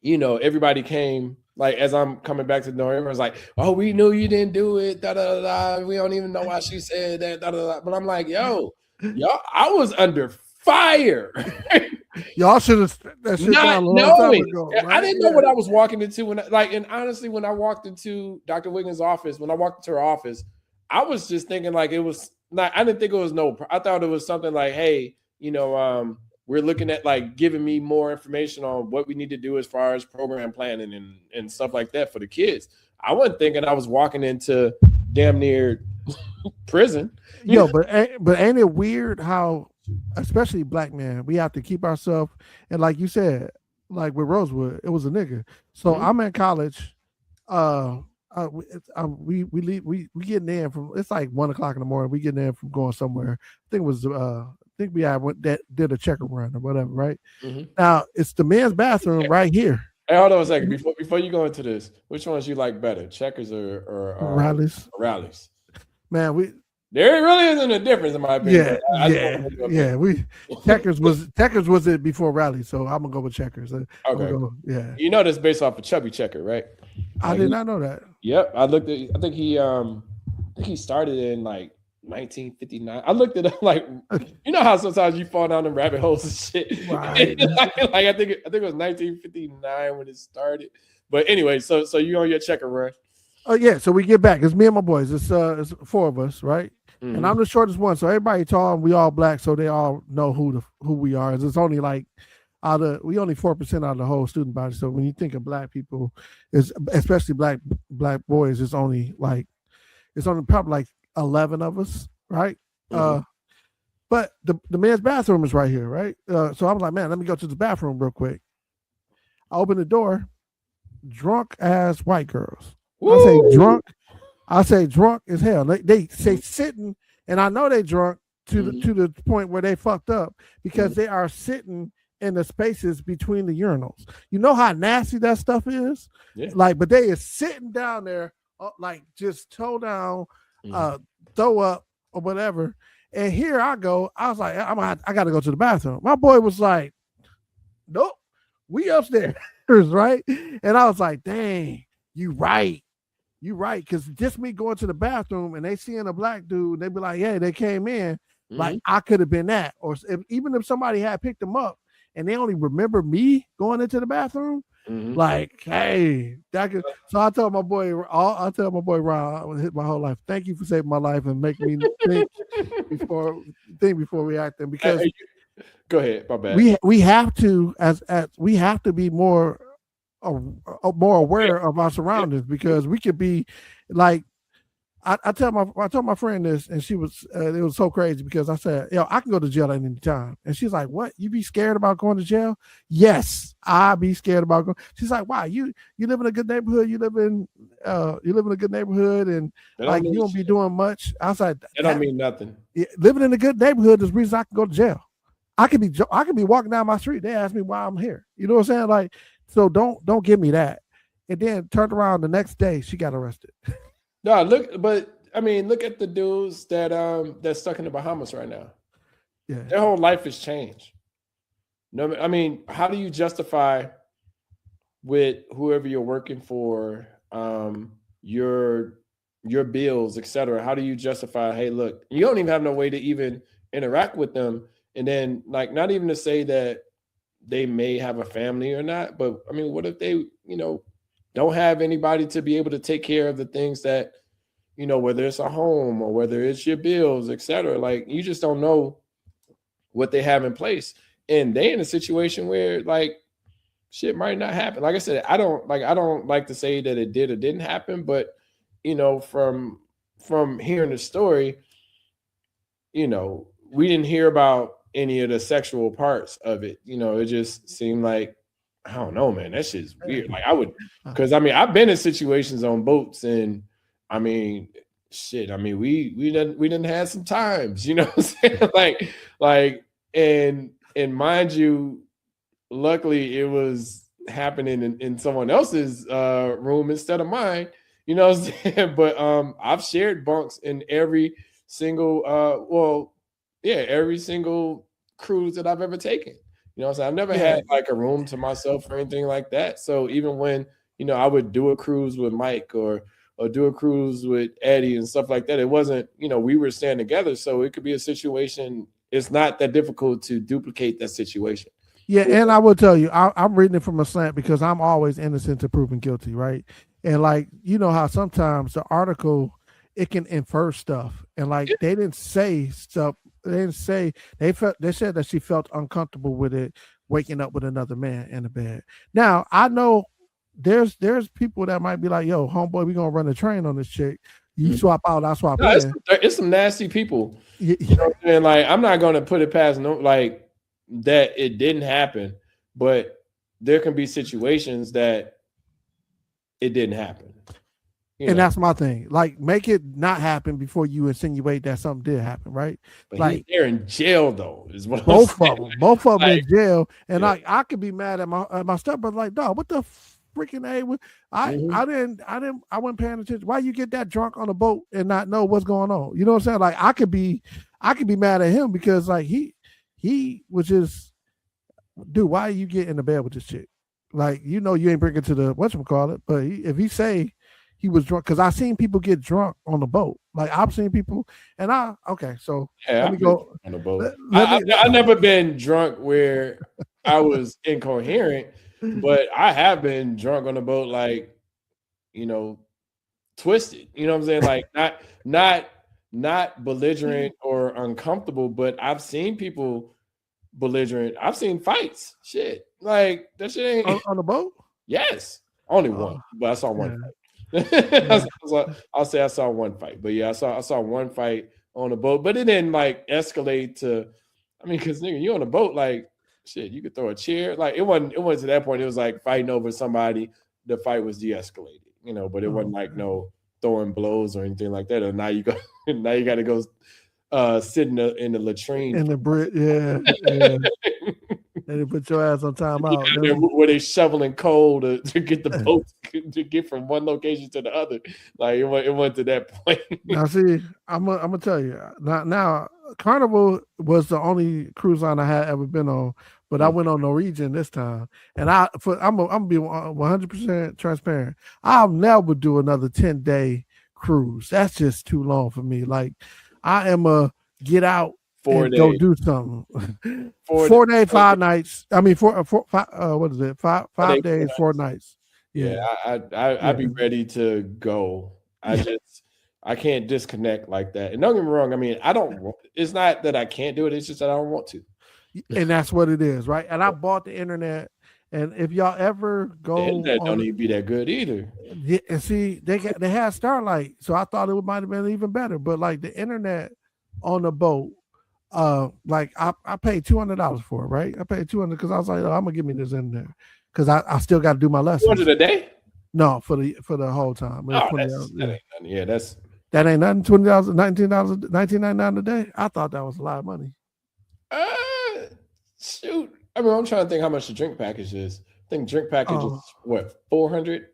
everybody came, like, as I'm coming back to know, everyone's like, oh, we knew you didn't do it, da da da. We don't even know why she said that, da da da. But I'm like, y'all, I was under fire. Y'all should have that shit down a long time ago, right? I didn't know what I was walking into and honestly, when I walked into Dr. Wiggins' office, when I walked into her office, I was just thinking like it was not. I didn't think it was I thought it was something like, hey, we're looking at like giving me more information on what we need to do as far as program planning and stuff like that for the kids. I wasn't thinking I was walking into damn near prison. But ain't it weird how, especially black men, we have to keep ourselves, and like you said, like with Rosewood, it was a nigga. So I'm in college. We getting in from, it's like 1:00 in the morning. We getting in from going somewhere. I think it was we did a checker run or whatever, right? Mm-hmm. Now it's the men's bathroom right here. Hey, hold on a second. Before you go into this, which ones you like better, checkers or rallies? Rallies. Man, there really isn't a difference in my opinion. Checkers was it before rally, so I'm gonna go with checkers. Okay. You know this based off of Chubby Checker, right? I did not know that. Yep, I looked at. I think he started in like 1959. I looked it up. Like, how sometimes you fall down the rabbit holes and shit. Right. like I think it was 1959 when it started. But anyway, so you on your checker run. Oh yeah, so we get back. It's me and my boys. It's 4 of us, right? Mm-hmm. And I'm the shortest one, so everybody tall and we all black, so they all know who we are. It's only like we only 4% out of the whole student body. So when you think of black people, is especially black boys, it's only probably like 11 of us, right? Mm-hmm. But the men's bathroom is right here, right? So I was like, man, let me go to the bathroom real quick. I open the door, drunk ass white girls. Woo! I say drunk as hell. They say sitting, and I know they drunk to the point where they fucked up because they are sitting in the spaces between the urinals. You know how nasty that stuff is? Yeah. Like, but they is sitting down there, like just toe down, throw up or whatever. And here I go. I was like, I got to go to the bathroom. My boy was like, nope, we upstairs, right? And I was like, dang, you right. Because just me going to the bathroom and they seeing a black dude, they be like, hey, they came in. Like, I could have been that. Or even if somebody had picked them up and they only remember me going into the bathroom, like, hey, that could. So I tell my boy Ron, hit my whole life, thank you for saving my life and make me think before reacting. Because go ahead, my bad. We have to we have to be more aware of our surroundings, because we could be like, I told my friend this, and she was it was so crazy because I said, I can go to jail at any time. And she's like, what? You be scared about going to jail? Yes, I be scared about going. She's like, why? You live in a good neighborhood, you live in a good neighborhood, and like you don't be doing much. I was like, that don't mean nothing. Living in a good neighborhood is the reason I can go to jail. I could be walking down my street, they ask me why I'm here. You know what I'm saying? Like, so don't give me that. And then turned around the next day, she got arrested. No, look at the dudes that's stuck in the Bahamas right now. Yeah, their whole life has changed. No, I mean, how do you justify with whoever you're working for, your bills, etc.? How do you justify? Hey, look, you don't even have no way to even interact with them, and then like not even to say that they may have a family or not, but I mean, what if they, don't have anybody to be able to take care of the things that, whether it's a home or whether it's your bills, etc. Like you just don't know what they have in place, and they in a situation where like shit might not happen. Like I said, I don't like to say that it did or didn't happen, but from hearing the story, we didn't hear about any of the sexual parts of it. It just seemed like, I don't know, man, that shit's weird. Like because I've been in situations on boats, and I mean, shit, I mean, we didn't have some times, what I'm saying? like, and mind you, luckily it was happening in someone else's room instead of mine, what I'm saying? But I've shared bunks in every single every single cruise that I've ever taken. So I've never had like a room to myself or anything like that. So even when, I would do a cruise with Mike or do a cruise with Eddie and stuff like that, it wasn't, we were staying together. So it could be a situation. It's not that difficult to duplicate that situation. Yeah. And I will tell you, I'm reading it from a slant because I'm always innocent to proven guilty. Right. And like, how sometimes the article, it can infer stuff. And like, they didn't say stuff. They didn't say, they said that she felt uncomfortable with it, waking up with another man in the bed. Now I know there's people that might be like, yo, homeboy, we gonna run a train on this chick. You swap out, I swap in. It's some nasty people. You know what I'm saying? Like, I'm not gonna put it past like that it didn't happen, but there can be situations that it didn't happen. And that's my thing. Like, make it not happen before you insinuate that something did happen, right? But like they're in jail though, is what both of them. Both of them in jail. And like, I could be mad at my stepbrother, like, dog, what the freaking A? I wasn't paying attention. Why you get that drunk on a boat and not know what's going on? You know what I'm saying? Like, I could be mad at him because like he was just, dude, why you get in the bed with this chick? Like, you ain't bringing to the whatchamacallit, but if he say he was drunk, because I've seen people get drunk on the boat. Like, I've seen people, and so let me go on the boat. I've never been drunk where I was incoherent, but I have been drunk on the boat, like, twisted. You know what I'm saying? Like, not belligerent or uncomfortable, but I've seen people belligerent. I've seen fights. Shit, like that shit ain't on the boat. Yes, only one, but I saw one fight. I'll say I saw one fight, but yeah, I saw one fight on the boat, but it didn't like escalate to. I mean, because nigga, you on the boat, like shit, you could throw a chair. Like it wasn't to that point. It was like fighting over somebody. The fight was de-escalated, but it wasn't like no throwing blows or anything like that. Or now you got to go sit in the latrine in the Brit, yeah. And they put your ass on timeout. Yeah, where they shoveling coal to get the boat to get from one location to the other. Like it went to that point. Now see, I'm gonna tell you. Now Carnival was the only cruise line I had ever been on, but I went on Norwegian this time. And I'm gonna be 100% transparent. I'll never do another 10-day cruise. That's just too long for me. Like, I am a get out 4 and days. go do something. 4 days, 5 nights. I mean, what is it? 5 days, 4 nights. Yeah, I'd be ready to go. I can't disconnect like that. And don't get me wrong. I mean, it's not that I can't do it. It's just that I don't want to. And that's what it is, right? And I bought the internet. And if y'all ever go, the internet don't even be that good either. Yeah, and see, they had Starlight, so I thought it might have been even better. But like the internet on the boat, like I paid $200 for it, right? I paid $200 because I was like, oh, I'm gonna give me this in there because I still got to do my lessons. $200 a day? No, for the whole time. Oh, that ain't nothing. Yeah, that ain't nothing. $20, $19.99 a day. I thought that was a lot of money. Shoot. I mean, I'm trying to think how much the drink package is. I think drink package is what, 400?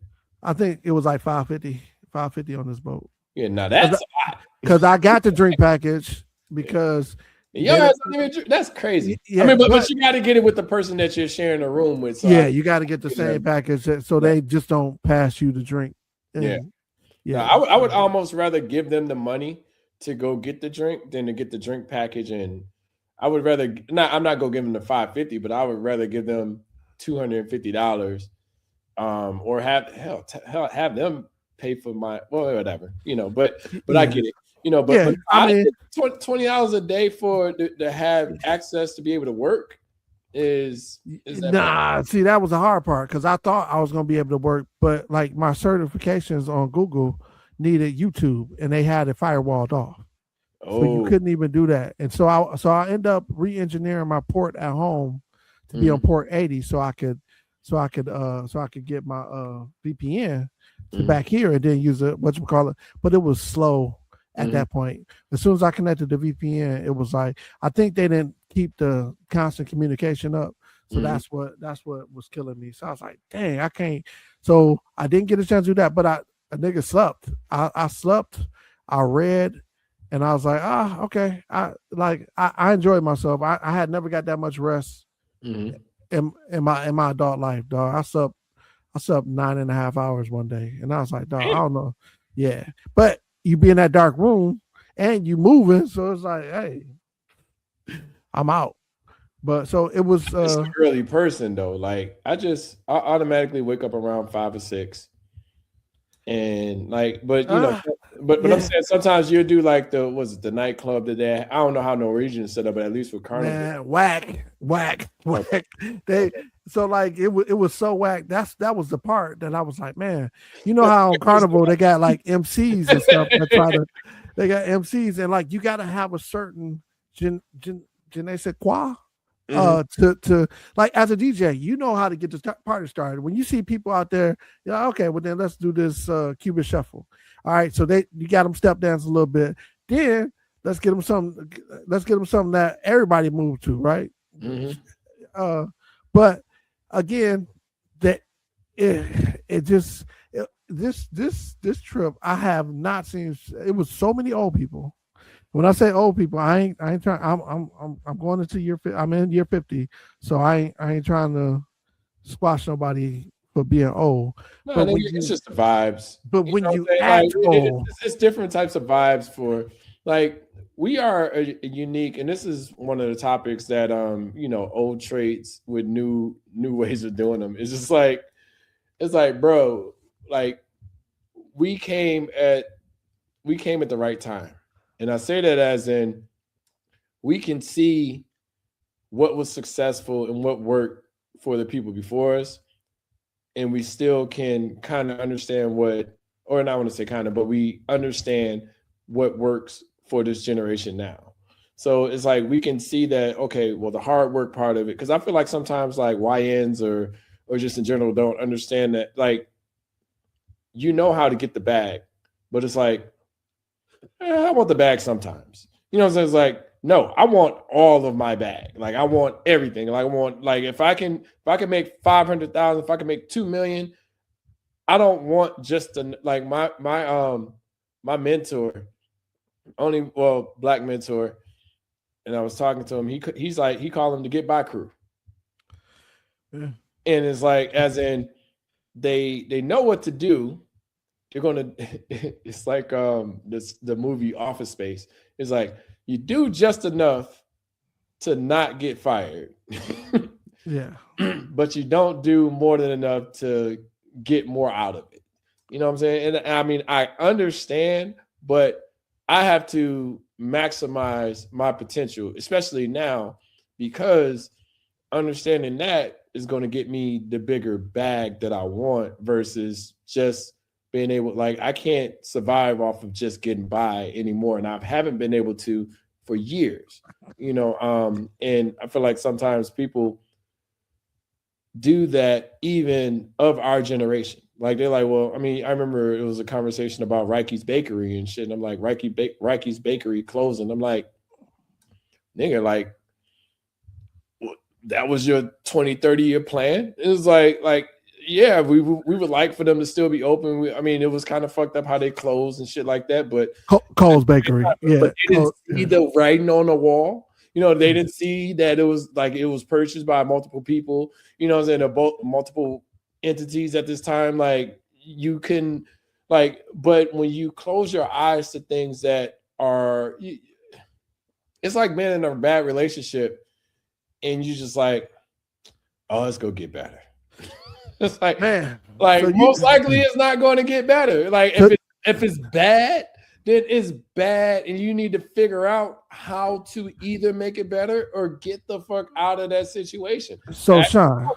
I think it was like 550 on this boat. Yeah, now that's because I got the drink package because that's crazy. Yeah, I mean, but you got to get it with the person that you're sharing a room with. So you got to get the same package so they just don't pass you the drink. And, yeah. I would almost rather give them the money to go get the drink than to get the drink package. And I would rather I'm not gonna give them the $550, but I would rather give them $250, or have them pay for my whatever, but I get it, but I mean, $20 a day to have access to be able to work is that bad? See, that was the hard part because I thought I was gonna be able to work, but like my certifications on Google needed YouTube and they had it firewalled off. So you couldn't even do that. And so I end up re-engineering my port at home to be on port 80 so I could get my VPN to back here and then use it, but it was slow at that point. As soon as I connected the VPN, it was like, I think they didn't keep the constant communication up. So that's what was killing me. So I was like, dang, I can't. So I didn't get a chance to do that, but a nigga slept. I slept, I read, and I was like, okay. I enjoyed myself. I had never got that much rest in my adult life, dog. I slept 9.5 hours one day, and I was like, dog, I don't know. Yeah. But you be in that dark room and you moving, so it's like, hey, I'm out. But so it was it's an early person though. Like I automatically wake up around 5 or 6. And like, but but I'm saying sometimes you'll do like the nightclub today. I don't know how Norwegian is set up, but at least with Carnival. Man, whack. So like it was so whack. That was the part that I was like, man, how on Carnival they got like MCs and stuff they got MCs and like you gotta have a certain je ne sais quoi to like as a DJ, you know how to get the party started. When you see people out there, okay, well then let's do this Cuban shuffle. All right, so you got them step dance a little bit. Then let's get them something that everybody move to, right? But again, that this trip I have not seen. It was so many old people. When I say old people, I ain't trying. I'm going into I'm in year 50, so I ain't trying to squash nobody for being old. No, but it's just the vibes. But when you act old, it's different types of vibes for like we are a unique, and this is one of the topics that old traits with new ways of doing them. It's just like bro, like we came at the right time. And I say that as in we can see what was successful and what worked for the people before us. And we still can kind of understand but we understand what works for this generation now. So it's like we can see that, okay, well, the hard work part of it, because I feel like sometimes like YNs or just in general don't understand that, like, how to get the bag, but it's like, I want the bag sometimes. So it's like, no, I want all of my bag. Like I want everything. Like I want, like if I can make 500,000, if I can make 2 million, I don't want just like my mentor, black mentor, and I was talking to him. He's like, he called them the get by crew. Yeah. And it's like, as in they know what to do. You're gonna. It's like the movie Office Space. It's like you do just enough to not get fired. Yeah. But you don't do more than enough to get more out of it. You know what I'm saying? And I mean, I understand, but I have to maximize my potential, especially now, because understanding that is going to get me the bigger bag that I want versus just being able, like, I can't survive off of just getting by anymore. And I haven't been able to for years, and I feel like sometimes people do that even of our generation. Like they're like, well, I mean, I remember it was a conversation about Rikey's Bakery and shit. And I'm like, Rikey's Bakery closing. I'm like, nigga, like, that was your 20, 30-year plan? It was like, yeah, we would like for them to still be open. I mean, it was kind of fucked up how they closed and shit like that. But Cole's Bakery, yeah. But they didn't see the writing on the wall. They didn't see that it was purchased by multiple people. What I'm saying, multiple entities at this time. Like you can, like, but when you close your eyes to things that are. It's like being in a bad relationship, and you just like, oh, let's go get better. It's like, man, like so most likely it's not going to get better. Like if it's bad, then it's bad, and you need to figure out how to either make it better or get the fuck out of that situation. So Sean,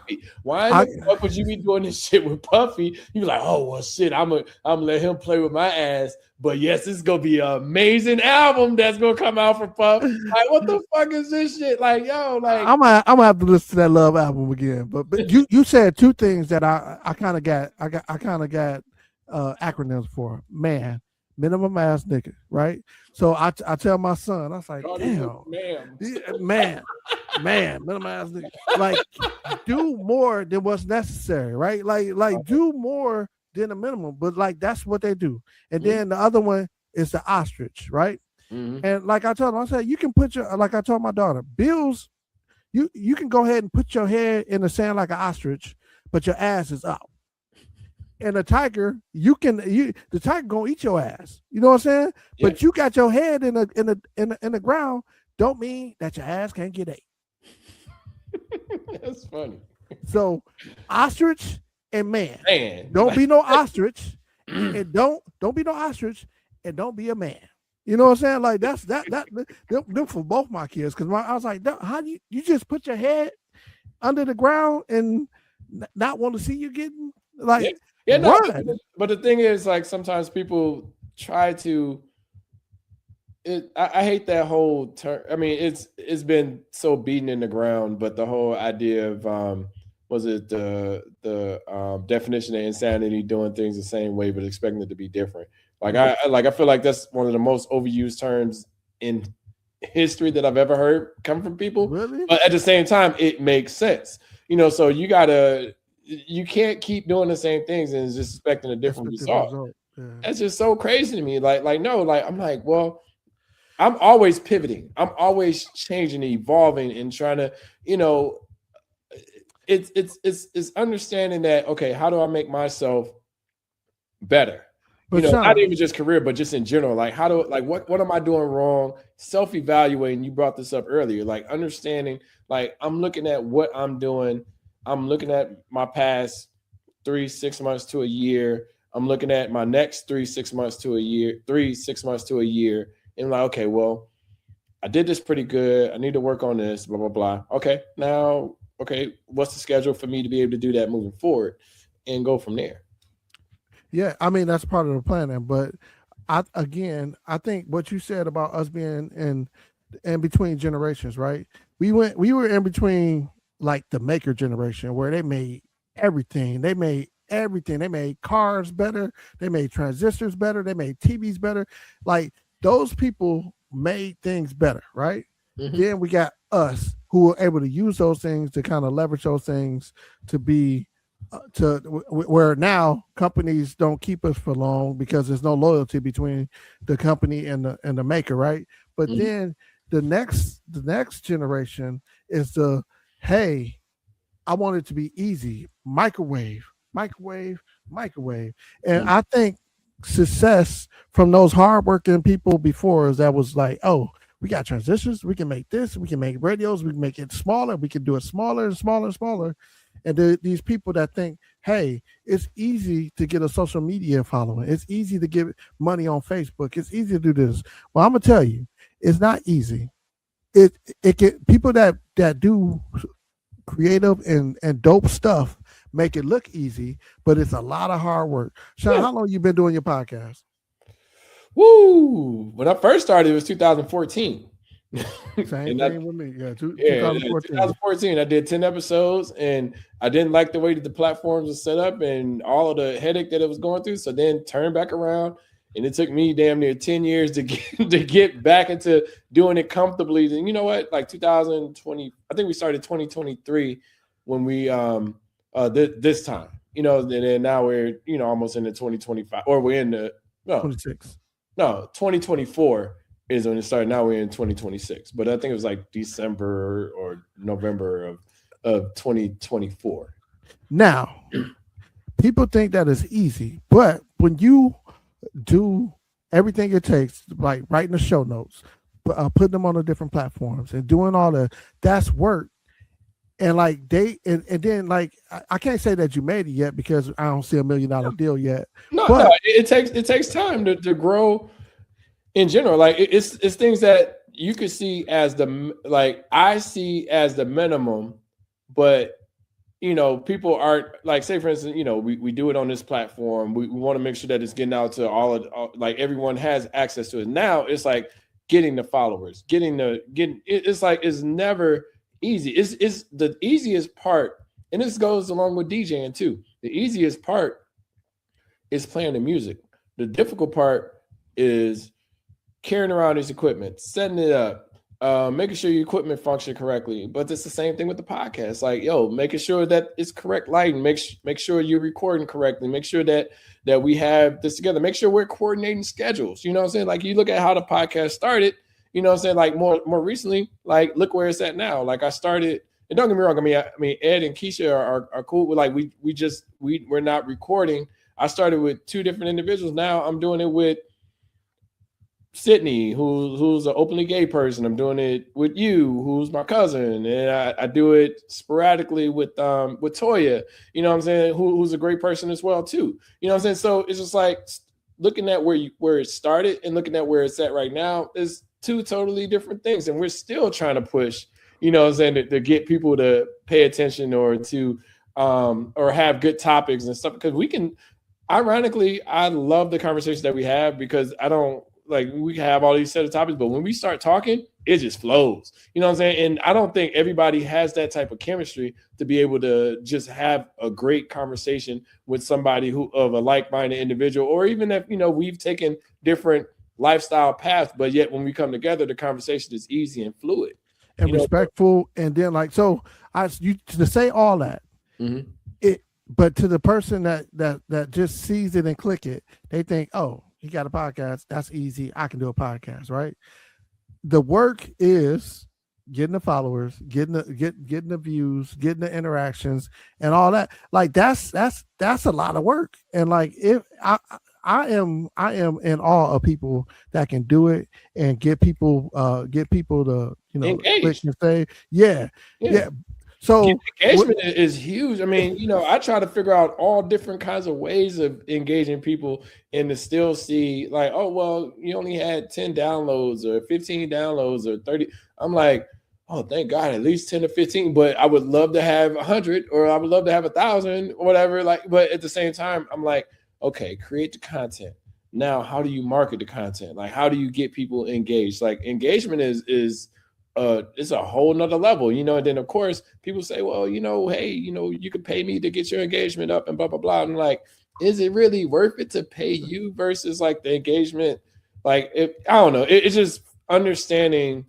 why the fuck would you be doing this shit with Puffy? You be like, oh well, shit, I'm gonna let him play with my ass. But yes, this is gonna be an amazing album that's gonna come out for Puff. Like, what the fuck is this shit? Like, yo, like I'm gonna have to listen to that Love album again. But you said two things that I kind of got acronyms for. Man, minimum ass nigga, right? So I tell my son, I was like, damn, man, minimum ass nigga. Like, do more than what's necessary, right? Like do more than the minimum, but like that's what they do. And then the other one is the ostrich, right? And like I told him, I said, you can put like I told my daughter, bills, you can go ahead and put your head in the sand like an ostrich, but your ass is up. And a tiger, the tiger gonna eat your ass. You know what I'm saying? Yeah. But you got your head in the ground, don't mean that your ass can't get ate. That's funny. So ostrich and man. Don't be no ostrich, and don't be no ostrich, and don't be a man. You know what I'm saying? Like that's them for both my kids. Because I was like, how do you just put your head under the ground and not want to see you getting like? Yeah, no, but the thing is, like, sometimes people try to. I hate that whole term. I mean, it's been so beaten in the ground, but the whole idea of was it the definition of insanity, doing things the same way but expecting it to be different. Like I feel like that's one of the most overused terms in history that I've ever heard come from people. Really? But at the same time, it makes sense. You know, so you can't keep doing the same things and just expecting a different result. Yeah. That's just so crazy to me. Like no, like I'm like, well, I'm always pivoting. I'm always changing, evolving, and trying to, you know, it's understanding that, okay, how do I make myself better? But not even just career, but just in general. Like what am I doing wrong? Self-evaluating. You brought this up earlier. Like understanding, like I'm looking at what I'm doing. I'm looking at my past 3 6 months to a year. I'm looking at my next 3 6 months to a year, 3 6 months to a year. And I'm like, okay, well, I did this pretty good. I need to work on this, blah, blah, blah. Okay, now, what's the schedule for me to be able to do that moving forward and go from there? Yeah, I mean, that's part of the planning. But I think what you said about us being in between generations, right? We were in between like the maker generation where they made everything. They made cars better. They made transistors better. They made TVs better. Like those people made things better, right? Mm-hmm. Then we got us who were able to use those things to kind of leverage those things to be where now companies don't keep us for long because there's no loyalty between the company and the maker, right? But then the next generation is hey, I want it to be easy. Microwave. And I think success from those hardworking people before us that was like, oh, we got transistors, we can make this, we can make radios, we can make it smaller, we can do it smaller and smaller and smaller. And these people that think, hey, it's easy to get a social media following. It's easy to get money on Facebook. It's easy to do this. Well, I'm gonna tell you, it's not easy. It can, people that do creative and dope stuff make it look easy, but it's a lot of hard work. Sean, how long you been doing your podcast? Woo! When I first started, it was 2014. Same thing with me. Yeah, 2014. I did 10 episodes, and I didn't like the way that the platforms were set up and all of the headache that it was going through. So then turned back around, and it took me damn near 10 years to get back into doing it comfortably. And you know what? Like 2020, I think we started 2023 when we this time. You know, and then now we're almost into 2025, or we're in the 26. No, 2024 is when it started. Now we're in 2026, but I think it was like December or November of 2024. Now, people think that is easy, but when you do everything it takes, like writing the show notes, putting them on the different platforms, and doing all that's work. And like and then like I can't say that you made it yet because I don't see $1 million deal yet. No, it takes time to grow in general. Like it's things that you could see as I see as the minimum, but people aren't like, say for instance, we do it on this platform. We want to make sure that it's getting out to like everyone has access to it. Now it's like getting the followers, it's like it's never easy. It's the easiest part, and this goes along with DJing too. The easiest part is playing the music. The difficult part is carrying around this equipment, setting it up, making sure your equipment function correctly. But it's the same thing with the podcast. Like, making sure that it's correct lighting, make sure you're recording correctly, make sure that we have this together, make sure we're coordinating schedules. You know what I'm saying? Like, you look at how the podcast started, you know what I'm saying? Like more recently, like look where it's at now. Like I started, and don't get me wrong, I mean Ed and Keisha are cool. Like we're not recording. I started with 2 different individuals. Now I'm doing it with Sydney, who's an openly gay person. I'm doing it with you, who's my cousin, and I do it sporadically with Toya. You know what I'm saying? Who's a great person as well too. You know what I'm saying? So it's just like looking at where it started and looking at where it's at right now is 2 totally different things, and we're still trying to push. You know what I'm saying, to get people to pay attention or to or have good topics and stuff, because we can. Ironically, I love the conversations that we have because I don't. Like we have all these set of topics, but when we start talking, it just flows. You know what I'm saying? And I don't think everybody has that type of chemistry to be able to just have a great conversation with somebody of a like-minded individual, or even if, we've taken different lifestyle paths, but yet when we come together, the conversation is easy and fluid and respectful. And then you to say all that, but to the person that just sees it and click it, they think, oh, he got a podcast. That's easy. I can do a podcast, right? The work is getting the followers, getting the views, getting the interactions, and all that. Like that's a lot of work. And like if I am in awe of people that can do it and get people to click and say yeah. So engagement is huge. I mean, I try to figure out all different kinds of ways of engaging people and to still see like, oh, well, you only had 10 downloads or 15 downloads or 30. I'm like, oh, thank God, at least 10 to 15. But I would love to have 100 or I would love to have 1,000 or whatever. Like, but at the same time, I'm like, okay, create the content. Now, how do you market the content? Like, how do you get people engaged? Like, engagement is it's a whole nother level, and then of course people say, well, hey, you could pay me to get your engagement up and blah, blah, blah. I'm like, is it really worth it to pay you versus like the engagement? Like, I don't know. It's just understanding,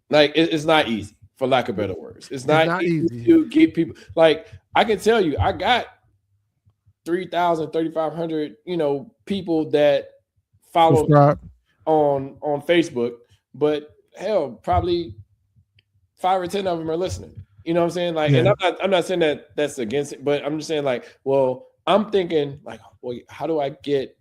like, it's not easy, for lack of better words. It's not easy to get people. Like, I can tell you, I got 3,000, 3,500, people that follow me on Facebook, but hell, probably 5 or 10 of them are listening. You know what I'm saying? Like, and I'm not saying that that's against it, but I'm just saying like, well, I'm thinking like, well, how do I get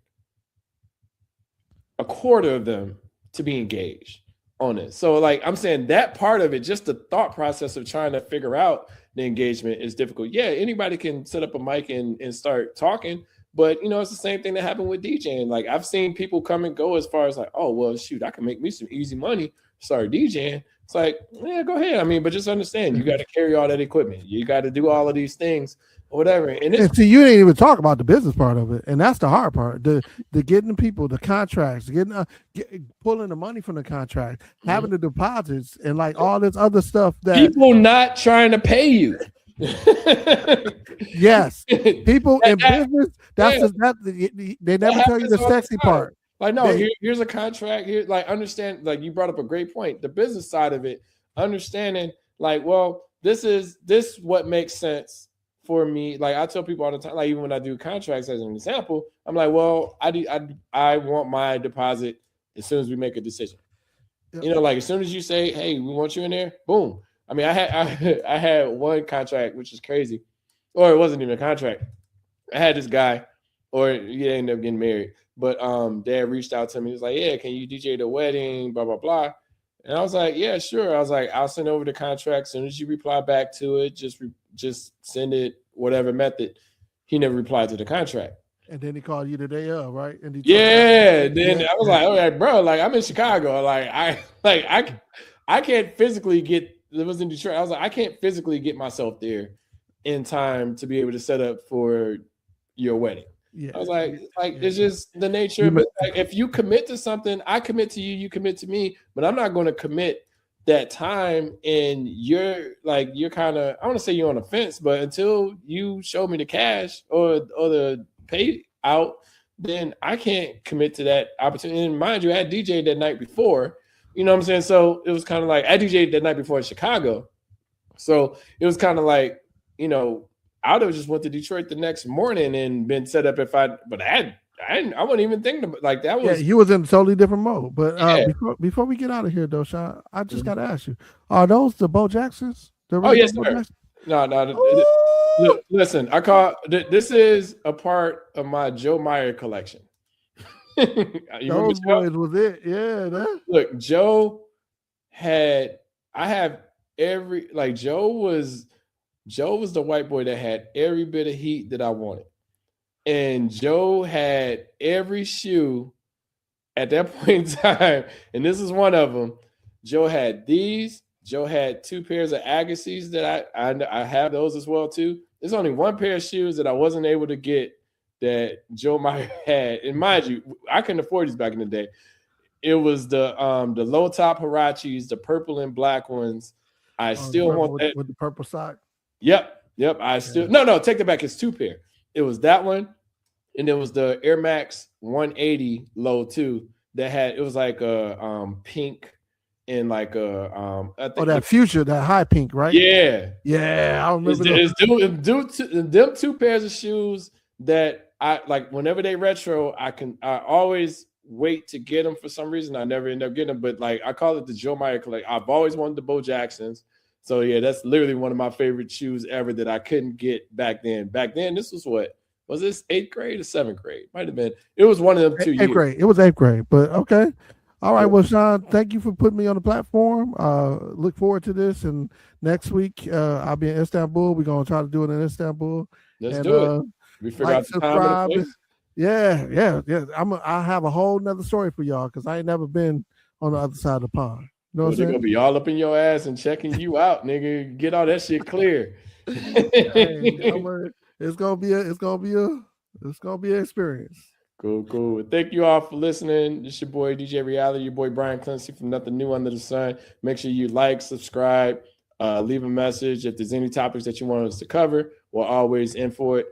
a quarter of them to be engaged on it? So like, I'm saying that part of it, just the thought process of trying to figure out the engagement is difficult. Yeah, anybody can set up a mic and start talking, but it's the same thing that happened with DJing. Like, I've seen people come and go as far as like, oh, well, shoot, I can make me some easy money, start DJing. It's like, yeah, go ahead. I mean, but just understand, you got to carry all that equipment. You got to do all of these things or whatever. And see, you didn't even talk about the business part of it. And that's the hard part. The getting the people, the contracts, pulling the money from the contract, having the deposits, and like all this other stuff that people not trying to pay you. Yes, people in business. They never tell you the sexy part. Like, no, here's a contract. Here, like, understand. Like, you brought up a great point. The business side of it, understanding. Like, well, this what makes sense for me. Like, I tell people all the time. Like, even when I do contracts, as an example, I'm like, well, I want my deposit as soon as we make a decision. Yep. Like as soon as you say, hey, we want you in there, boom. I mean, I had one contract, which is crazy, or it wasn't even a contract. I had this guy or he ended up getting married. But dad reached out to me. He was like, yeah, can you DJ the wedding? Blah, blah, blah. And I was like, yeah, sure. I was like, I'll send over the contract. As soon as you reply back to it, just send it whatever method. He never replied to the contract. And then he called you the day of, right? And yeah. Then I was like, all right, bro, like I'm in Chicago. I can't physically get, it was in Detroit. I was like, I can't physically get myself there in time to be able to set up for your wedding. Yeah. I was like, it's just the nature of it. Like, if you commit to something, I commit to you, you commit to me, but I'm not going to commit that time. And you're kind of, I want to say you're on the fence, but until you show me the cash or the pay out, then I can't commit to that opportunity. And mind you, I had DJed that night before, you know what I'm saying? So it was kind of like, I DJed that night before in Chicago. So it was kind of like, you know, I would have just went to Detroit the next morning and been set up I wasn't even thinking about like that was. Yeah, you was in a totally different mode. But before we get out of here though, Sean, I just got to ask you, are those the Bo Jacksons? Yes, sir. No. Look, listen, this is a part of my Joe Meyer collection. Those boys was it. Yeah. Look, Joe was the white boy that had every bit of heat that I wanted. And Joe had every shoe at that point in time. And this is one of them. Joe had these. Joe had 2 pairs of Agassiz that I have those as well too. There's only one pair of shoes that I wasn't able to get that Joe Meyer had. And mind you, I couldn't afford these back in the day. It was the low top Huaraches, the purple and black ones. I still want that with the purple sock. Yep. I still no, take that back. It's 2 pair. It was that one, and it was the Air Max 180 low too. It was like a pink and like a I think that future, that high pink, right? Yeah. I remember them 2 pairs of shoes that I like. Whenever they retro, I always wait to get them for some reason. I never end up getting them, but like I call it the Joe Meyer collection. I've always wanted the Bo Jacksons. So yeah, that's literally one of my favorite shoes ever that I couldn't get back then. Back then, this was what? Was this 8th grade or 7th grade? Might have been. It was one of them 2 years. 8th grade. It was 8th grade, but okay. All right. Well, Sean, thank you for putting me on the platform. Look forward to this. And next week, I'll be in Istanbul. We're going to try to do it in Istanbul. Let's do it. We figure out the time and the place. Yeah. I have a whole nother story for y'all because I ain't never been on the other side of the pond. You know what I'm saying? They're gonna be all up in your ass and checking you out, nigga. Get all that shit clear. It's gonna be an experience. Cool. Thank you all for listening. This is your boy DJ Reality, your boy Brian Clancy from Nothing New Under the Sun. Make sure you like, subscribe, leave a message if there's any topics that you want us to cover. We're always in for it.